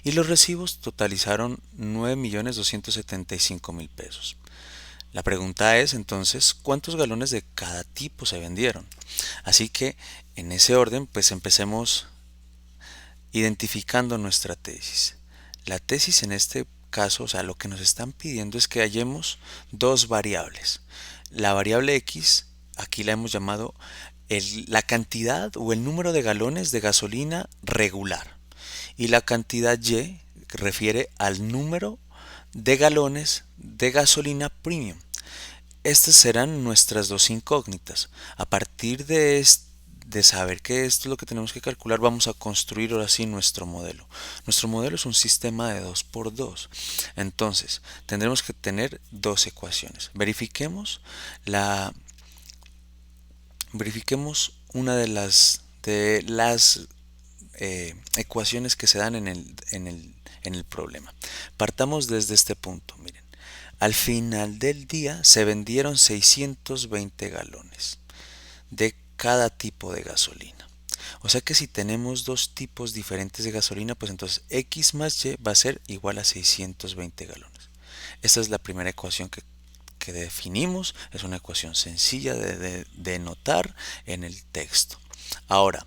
y los recibos totalizaron 9.275.000 pesos. La pregunta es entonces, ¿cuántos galones de cada tipo se vendieron? Así que en ese orden, pues empecemos identificando nuestra tesis. La tesis en este caso, o sea, lo que nos están pidiendo es que hallemos dos variables. La variable X, aquí la hemos llamado la cantidad o el número de galones de gasolina regular. Y la cantidad Y que refiere al número de galones de gasolina premium. Estas serán nuestras dos incógnitas. A partir de saber que esto es lo que tenemos que calcular, vamos a construir ahora sí nuestro modelo. Nuestro modelo es un sistema de 2 por 2. Entonces, tendremos que tener dos ecuaciones. Verifiquemos una de las ecuaciones que se dan en el problema. Partamos desde este punto, miren. Al final del día se vendieron 620 galones de cada tipo de gasolina. O sea que si tenemos dos tipos diferentes de gasolina, pues entonces X más Y va a ser igual a 620 galones. Esta es la primera ecuación que definimos. Es una ecuación sencilla de notar en el texto. Ahora,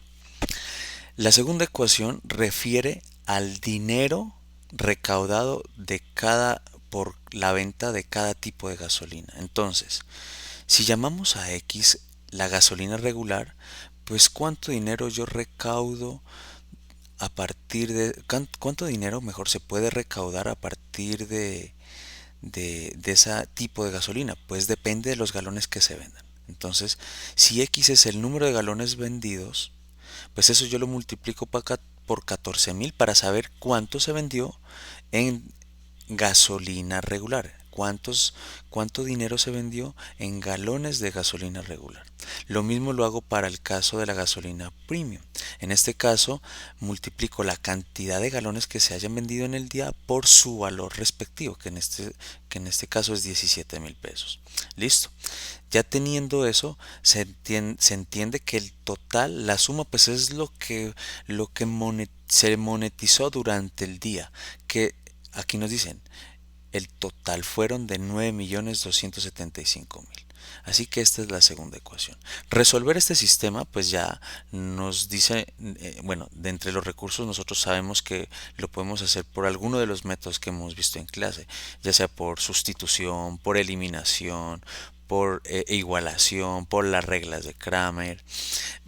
la segunda ecuación refiere al dinero recaudado por la venta de cada tipo de gasolina. Entonces, si llamamos a X la gasolina regular, pues cuánto dinero yo recaudo a partir de cuánto dinero mejor se puede recaudar a partir de ese tipo de gasolina, pues depende de los galones que se vendan. Entonces, si X es el número de galones vendidos, pues eso yo lo multiplico por 14.000 para saber cuánto se vendió en gasolina regular. ¿Cuánto dinero se vendió en galones de gasolina regular? Lo mismo lo hago para el caso de la gasolina premium. En este caso, multiplico la cantidad de galones que se hayan vendido en el día por su valor respectivo, que en este caso es 17.000 pesos. Listo. Ya teniendo eso, se entiende que el total, la suma, pues es lo que se monetizó durante el día. Que aquí nos dicen, el total fueron de 9.275.000. Así que esta es la segunda ecuación. Resolver este sistema, pues ya nos dice, bueno, de entre los recursos nosotros sabemos que lo podemos hacer por alguno de los métodos que hemos visto en clase, ya sea por sustitución, por eliminación, por igualación, por las reglas de Kramer,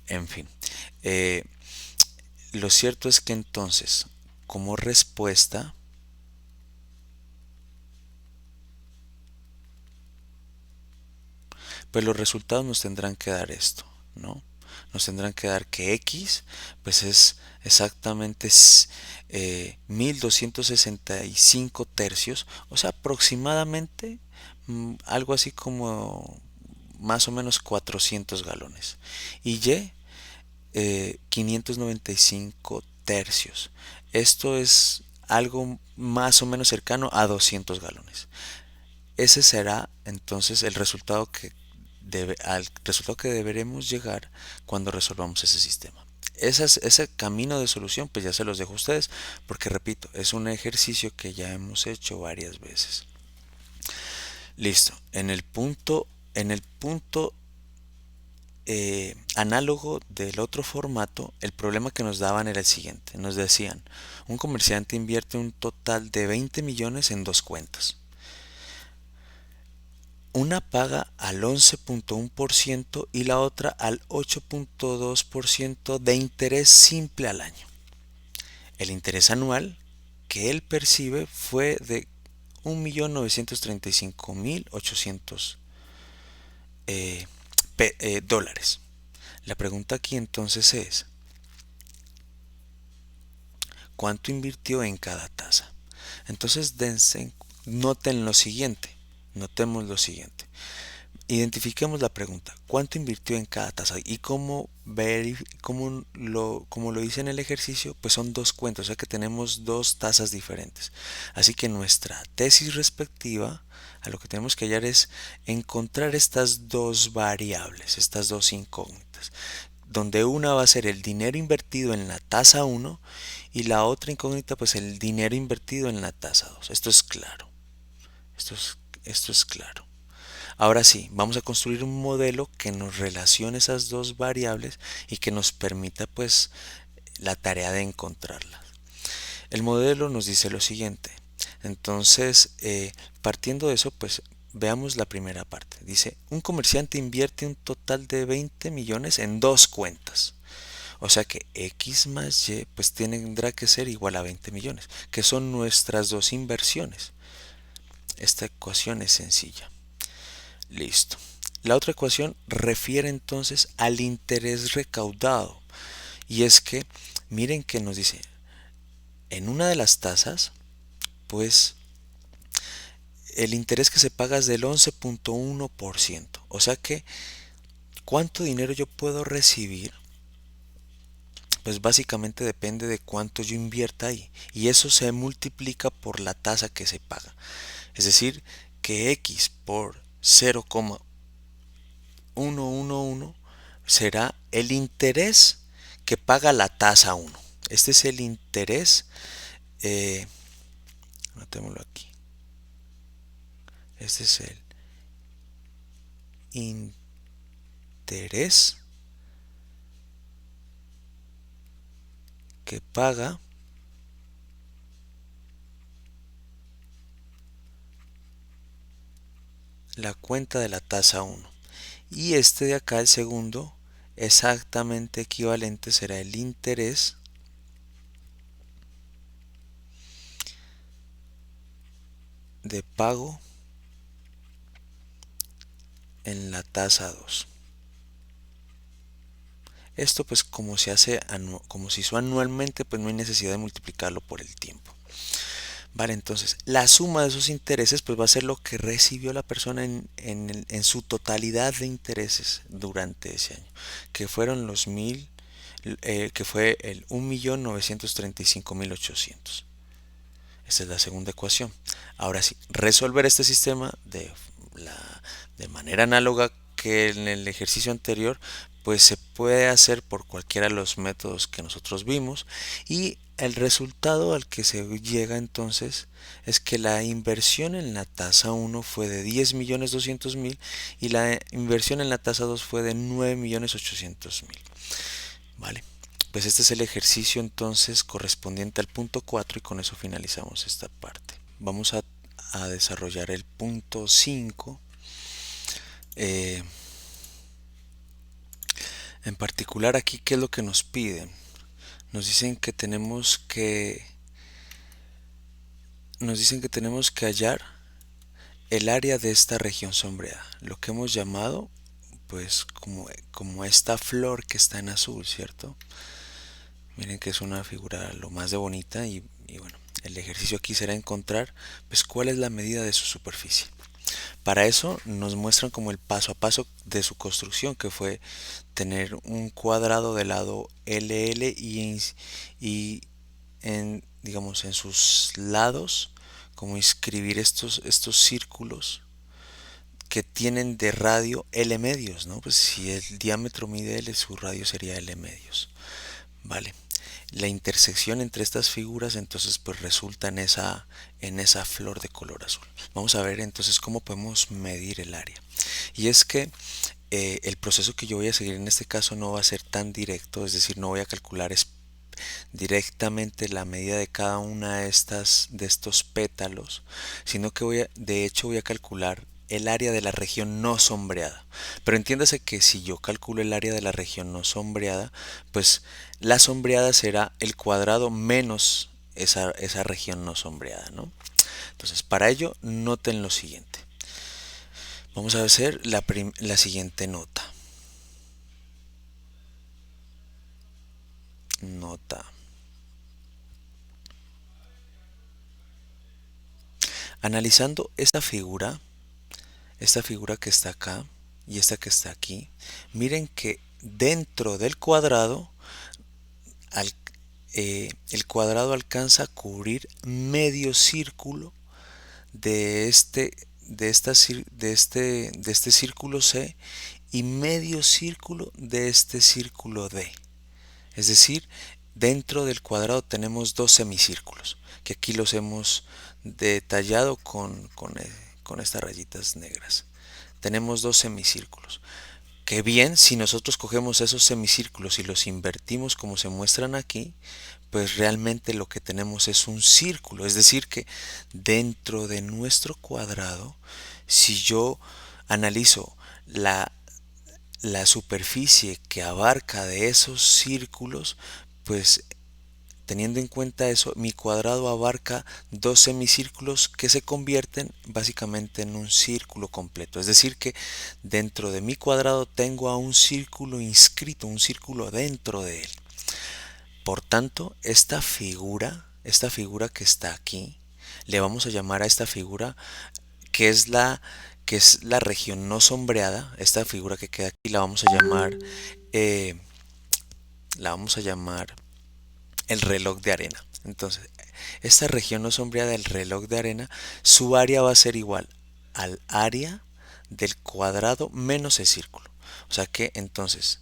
en fin. Eh, lo cierto es que entonces, como respuesta, pues los resultados nos tendrán que dar esto, ¿no? Nos tendrán que dar que X, pues es exactamente 1.265 tercios, o sea, aproximadamente algo así como más o menos 400 galones. Y Y, 595 tercios. Esto es algo más o menos cercano a 200 galones. Ese será entonces al resultado que deberemos llegar cuando resolvamos ese sistema. Ese camino de solución pues ya se los dejo a ustedes porque repito, es un ejercicio que ya hemos hecho varias veces. Listo. En el punto análogo del otro formato, el problema que nos daban era el siguiente. Nos decían, un comerciante invierte un total de 20 millones en dos cuentas. Una paga al 11.1% y la otra al 8.2% de interés simple al año. El interés anual que él percibe fue de 1.935.800 dólares. La pregunta aquí entonces es, cuánto invirtió en cada tasa. Entonces noten lo siguiente, notemos lo siguiente. Identifiquemos la pregunta, ¿cuánto invirtió en cada tasa? Y como lo hice en el ejercicio, pues son dos cuentas, o sea que tenemos dos tasas diferentes. Así que nuestra tesis respectiva, a lo que tenemos que hallar es encontrar estas dos variables, estas dos incógnitas, donde una va a ser el dinero invertido en la tasa 1 y la otra incógnita pues el dinero invertido en la tasa 2. Esto es claro, esto es claro. Ahora sí, vamos a construir un modelo que nos relacione esas dos variables y que nos permita pues la tarea de encontrarlas. El modelo nos dice lo siguiente. Entonces, partiendo de eso, pues veamos la primera parte. Dice, un comerciante invierte un total de 20 millones en dos cuentas. O sea que X más Y pues tendrá que ser igual a 20 millones, que son nuestras dos inversiones. Esta ecuación es sencilla. Listo. La otra ecuación refiere entonces al interés recaudado. Y es que, miren que nos dice, en una de las tasas, pues el interés que se paga es del 11.1%. O sea que, ¿cuánto dinero yo puedo recibir? Pues básicamente depende de cuánto yo invierta ahí. Y eso se multiplica por la tasa que se paga. Es decir, que X por 0,111 será el interés que paga la tasa 1. Este es el interés, notémoslo aquí. Este es el interés que paga la cuenta de la tasa 1. Y este de acá, el segundo, exactamente equivalente será el interés de pago en la tasa 2. Esto pues como como se hizo anualmente, pues no hay necesidad de multiplicarlo por el tiempo. Vale, entonces la suma de esos intereses pues va a ser lo que recibió la persona en su totalidad de intereses durante ese año, que fueron que fue el 1.935.800. Esta es la segunda ecuación. Ahora sí, resolver este sistema de manera análoga que en el ejercicio anterior, pues se puede hacer por cualquiera de los métodos que nosotros vimos y el resultado al que se llega entonces es que la inversión en la tasa 1 fue de 10.200.000 y la inversión en la tasa 2 fue de 9.800.000. Vale. Pues este es el ejercicio entonces correspondiente al punto 4 y con eso finalizamos esta parte. Vamos a desarrollar el punto 5. En particular aquí, ¿qué es lo que nos piden? Nos dicen que tenemos que hallar el área de esta región sombreada, lo que hemos llamado pues como esta flor que está en azul, ¿cierto? Miren que es una figura lo más de bonita y bueno, el ejercicio aquí será encontrar pues cuál es la medida de su superficie. Para eso nos muestran como el paso a paso de su construcción, que fue tener un cuadrado de lado LL y digamos, en sus lados, como inscribir estos círculos que tienen de radio L medios, ¿no? Pues si el diámetro mide L, su radio sería L medios. Vale. La intersección entre estas figuras entonces pues resulta en esa flor de color azul. Vamos a ver entonces cómo podemos medir el área. Y es que el proceso que yo voy a seguir en este caso no va a ser tan directo, es decir, no voy a calcular directamente la medida de cada una de estos pétalos, sino que de hecho voy a calcular el área de la región no sombreada. Pero entiéndase que si yo calculo el área de la región no sombreada, pues la sombreada será el cuadrado menos esa región no sombreada, ¿no? Entonces, para ello, noten lo siguiente. Vamos a hacer la siguiente nota. Nota. Analizando esta figura que está acá y esta que está aquí, miren que dentro del cuadrado al- el cuadrado alcanza a cubrir medio círculo de de este círculo C y medio círculo de este círculo D. Es decir, dentro del cuadrado tenemos dos semicírculos, que aquí los hemos detallado con estas rayitas negras. Tenemos dos semicírculos. Que bien, si nosotros cogemos esos semicírculos y los invertimos como se muestran aquí, pues realmente lo que tenemos es un círculo. Es decir, que dentro de nuestro cuadrado, si yo analizo la superficie que abarca de esos círculos, pues teniendo en cuenta eso, mi cuadrado abarca dos semicírculos que se convierten básicamente en un círculo completo. Es decir, que dentro de mi cuadrado tengo a un círculo inscrito, un círculo dentro de él. Por tanto, esta figura que está aquí, le vamos a llamar a esta figura que es que es la región no sombreada. Esta figura que queda aquí eh, la vamos a llamar el reloj de arena. Entonces, esta región no sombreada del reloj de arena, su área va a ser igual al área del cuadrado menos el círculo. O sea que entonces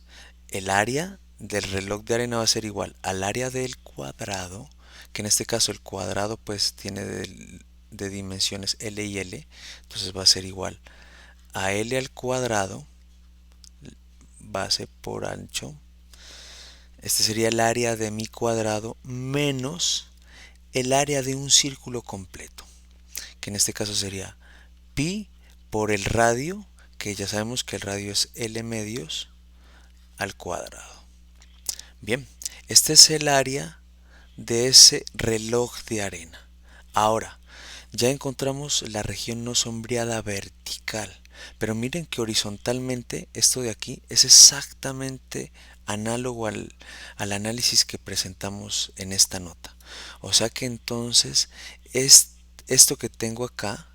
el área del reloj de arena va a ser igual al área del cuadrado, que en este caso el cuadrado pues tiene de dimensiones L y L, entonces va a ser igual a L al cuadrado, base por ancho. Este sería el área de mi cuadrado menos el área de un círculo completo, que en este caso sería pi por el radio, que ya sabemos que el radio es L medios al cuadrado. Bien, este es el área de ese reloj de arena. Ahora, ya encontramos la región no sombreada vertical, pero miren que horizontalmente esto de aquí es exactamente análogo al análisis que presentamos en esta nota. O sea que entonces esto que tengo acá,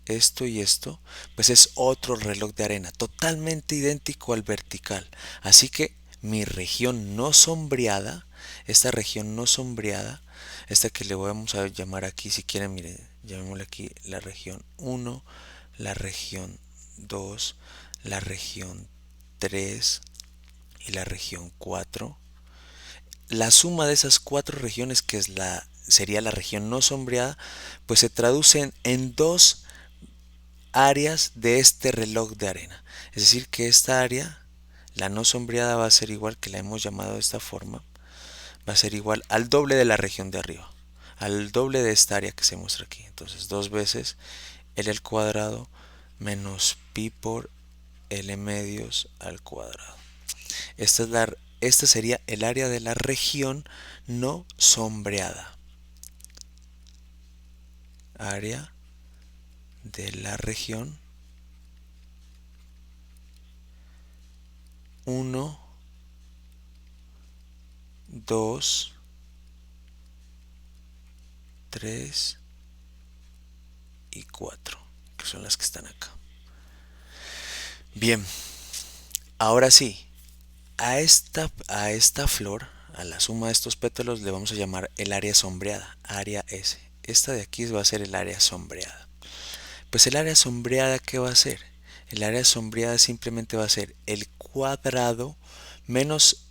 esto y esto, pues es otro reloj de arena, totalmente idéntico al vertical. Así que mi región no sombreada, esta región no sombreada, esta que le vamos a llamar aquí, si quieren, miren, llamémosle aquí la región 1, la región 2, la región 3 y la región 4. La suma de esas cuatro regiones, que es sería la región no sombreada, pues se traducen en dos áreas de este reloj de arena. Es decir, que esta área, la no sombreada, va a ser igual, que la hemos llamado de esta forma, va a ser igual al doble de la región de arriba, al doble de esta área que se muestra aquí. Entonces, dos veces L al cuadrado menos pi por L medios al cuadrado. Esta sería el área de la región no sombreada. Área de la región 1, 2, 3 y 4, que son las que están acá. Bien, ahora sí, a esta flor, a la suma de estos pétalos, le vamos a llamar el área sombreada, área S. Esta de aquí va a ser el área sombreada. Pues el área sombreada, ¿qué va a ser? El área sombreada simplemente va a ser el cuadrado menos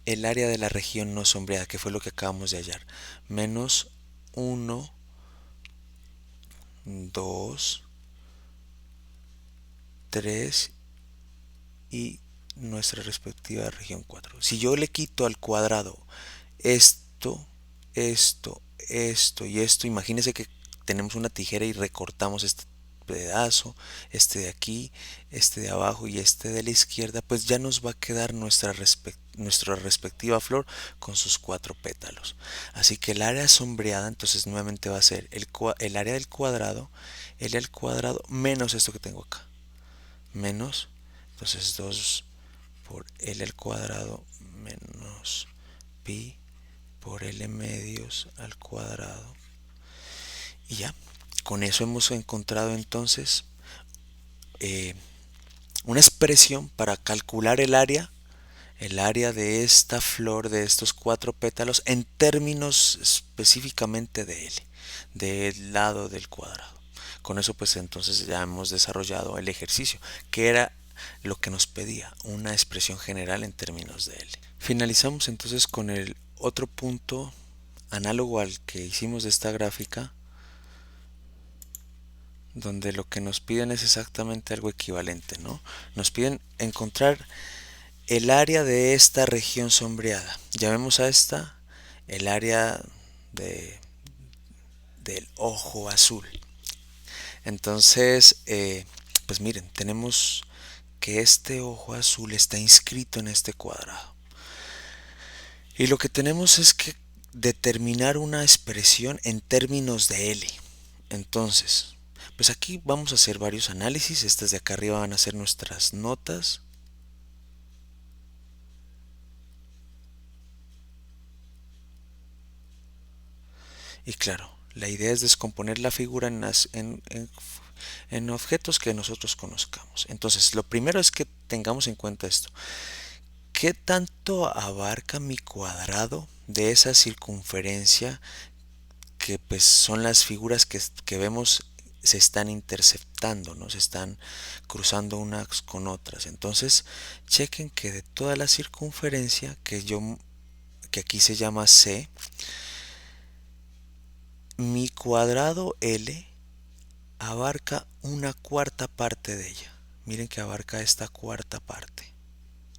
el área de la región no sombreada, que fue lo que acabamos de hallar. Menos 1, 2, 3 y nuestra respectiva región 4. Si yo le quito al cuadrado esto, esto y esto, imagínense que tenemos una tijera y recortamos este pedazo, este de aquí, este de abajo y este de la izquierda, pues ya nos va a quedar nuestra respectiva flor con sus cuatro pétalos. Así que el área sombreada entonces nuevamente va a ser el área del cuadrado, el al cuadrado menos esto que tengo acá, menos, entonces 2 por L al cuadrado menos pi por L medios al cuadrado. Y ya, Con eso hemos encontrado entonces eh, una expresión para calcular el área de esta flor, de estos 4 pétalos, en términos específicamente de L, del lado del cuadrado. Con eso pues entonces ya hemos desarrollado el ejercicio, que era lo que nos pedía, una expresión general en términos de L. Finalizamos entonces con el otro punto análogo al que hicimos de esta gráfica, donde lo que nos piden es exactamente algo equivalente, ¿no? Nos piden encontrar el área de esta región sombreada. Llamemos a esta el área de, del ojo azul. Entonces, pues miren, tenemos que este ojo azul está inscrito en este cuadrado. Y lo que tenemos es que determinar una expresión en términos de L. Entonces, pues aquí vamos a hacer varios análisis. Estas de acá arriba van a ser nuestras notas. Y claro, la idea es descomponer la figura en objetos que nosotros conozcamos. Entonces, lo primero es que tengamos en cuenta esto. ¿Qué tanto abarca mi cuadrado de esa circunferencia que pues son las figuras que vemos se están interceptando, ¿no? Se están cruzando unas con otras? Entonces, chequen que de toda la circunferencia que aquí se llama C, mi cuadrado L abarca una cuarta parte de ella. Miren que abarca esta cuarta parte,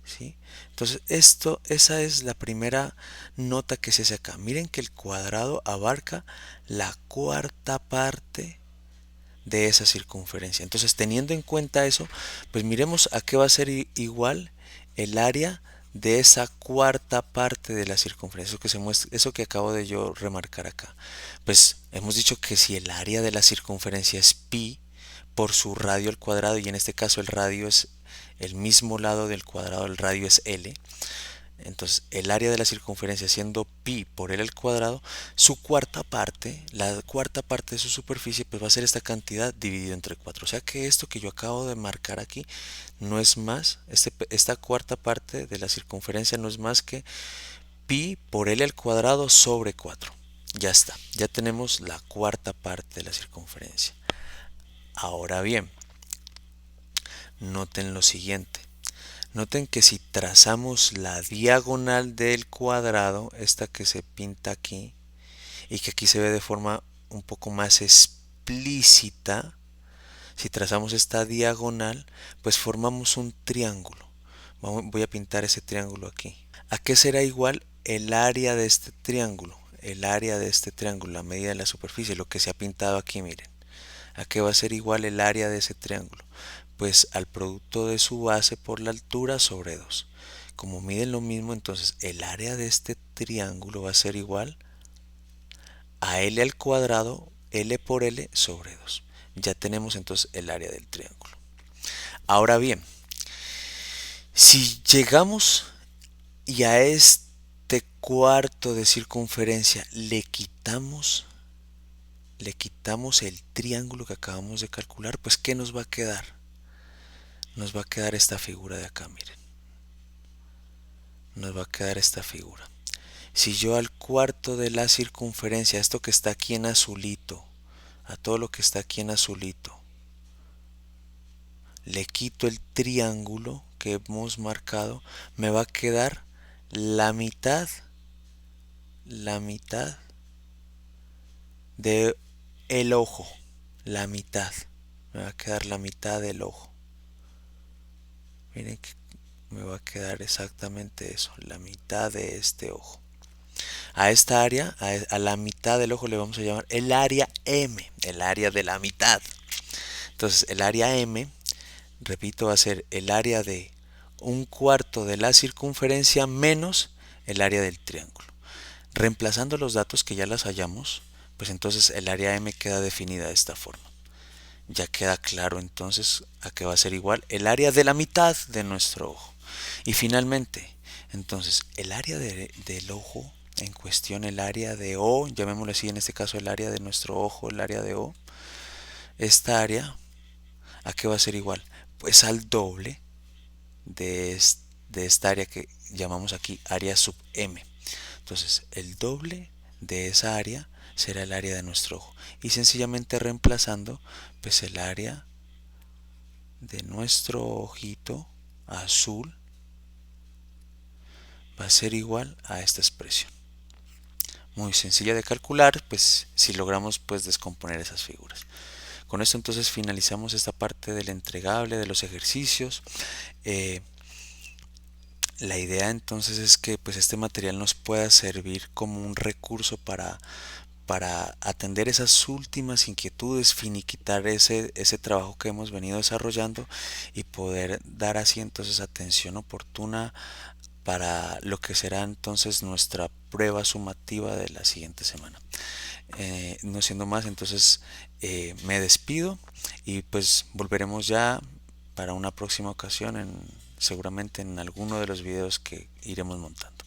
¿sí? Entonces esa es la primera nota que se hace acá. Miren que el cuadrado abarca la cuarta parte de esa circunferencia. Entonces, teniendo en cuenta eso, pues miremos a qué va a ser igual el área de esa cuarta parte de la circunferencia, eso que se muestra, eso que acabo de yo remarcar acá. Pues hemos dicho que si el área de la circunferencia es pi por su radio al cuadrado, y en este caso el radio es el mismo lado del cuadrado, el radio es L, entonces el área de la circunferencia siendo pi por L al cuadrado, su cuarta parte, la cuarta parte de su superficie, pues va a ser esta cantidad dividido entre 4. O sea que esto que yo acabo de marcar aquí no es más, esta cuarta parte de la circunferencia no es más que pi por L al cuadrado sobre 4. Ya está, ya tenemos la cuarta parte de la circunferencia. Ahora bien, noten lo siguiente. Noten que si trazamos la diagonal del cuadrado, esta que se pinta aquí, y que aquí se ve de forma un poco más explícita, si trazamos esta diagonal, pues formamos un triángulo. Voy a pintar ese triángulo aquí. ¿A qué será igual el área de este triángulo? El área de este triángulo, la medida de la superficie, lo que se ha pintado aquí, miren. ¿A qué va a ser igual el área de ese triángulo? Pues al producto de su base por la altura sobre 2. Como miden lo mismo, entonces el área de este triángulo va a ser igual a L al cuadrado, L por L sobre 2. Ya tenemos entonces el área del triángulo. Ahora bien, si llegamos y a este cuarto de circunferencia le quitamos el triángulo que acabamos de calcular, pues ¿qué nos va a quedar? Nos va a quedar esta figura de acá, miren. Nos va a quedar esta figura. Si yo al cuarto de la circunferencia, esto que está aquí en azulito, a todo lo que está aquí en azulito, le quito el triángulo que hemos marcado, me va a quedar la mitad de el ojo, la mitad, me va a quedar la mitad del ojo. Miren que me va a quedar exactamente eso, la mitad de este ojo. A esta área, a la mitad del ojo le vamos a llamar el área M, el área de la mitad. Entonces el área M, repito, va a ser el área de un cuarto de la circunferencia menos el área del triángulo. Reemplazando los datos que ya las hallamos, pues entonces el área M queda definida de esta forma. Ya queda claro entonces a qué va a ser igual el área de la mitad de nuestro ojo. Y finalmente, entonces el área del ojo en cuestión, el área de O, llamémoslo así, en este caso el área de nuestro ojo, el área de O, esta área, ¿a qué va a ser igual? Pues al doble de esta área que llamamos aquí área sub M. Entonces, el doble de esa área será el área de nuestro ojo. Y sencillamente reemplazando, pues el área de nuestro ojito azul va a ser igual a esta expresión. Muy sencilla de calcular, pues si logramos pues descomponer esas figuras. Con esto entonces finalizamos esta parte del entregable, de los ejercicios. La idea entonces es que pues este material nos pueda servir como un recurso para atender esas últimas inquietudes, finiquitar ese trabajo que hemos venido desarrollando y poder dar así entonces atención oportuna para lo que será entonces nuestra prueba sumativa de la siguiente semana. No siendo más, entonces me despido y pues volveremos ya para una próxima ocasión, seguramente en alguno de los videos que iremos montando.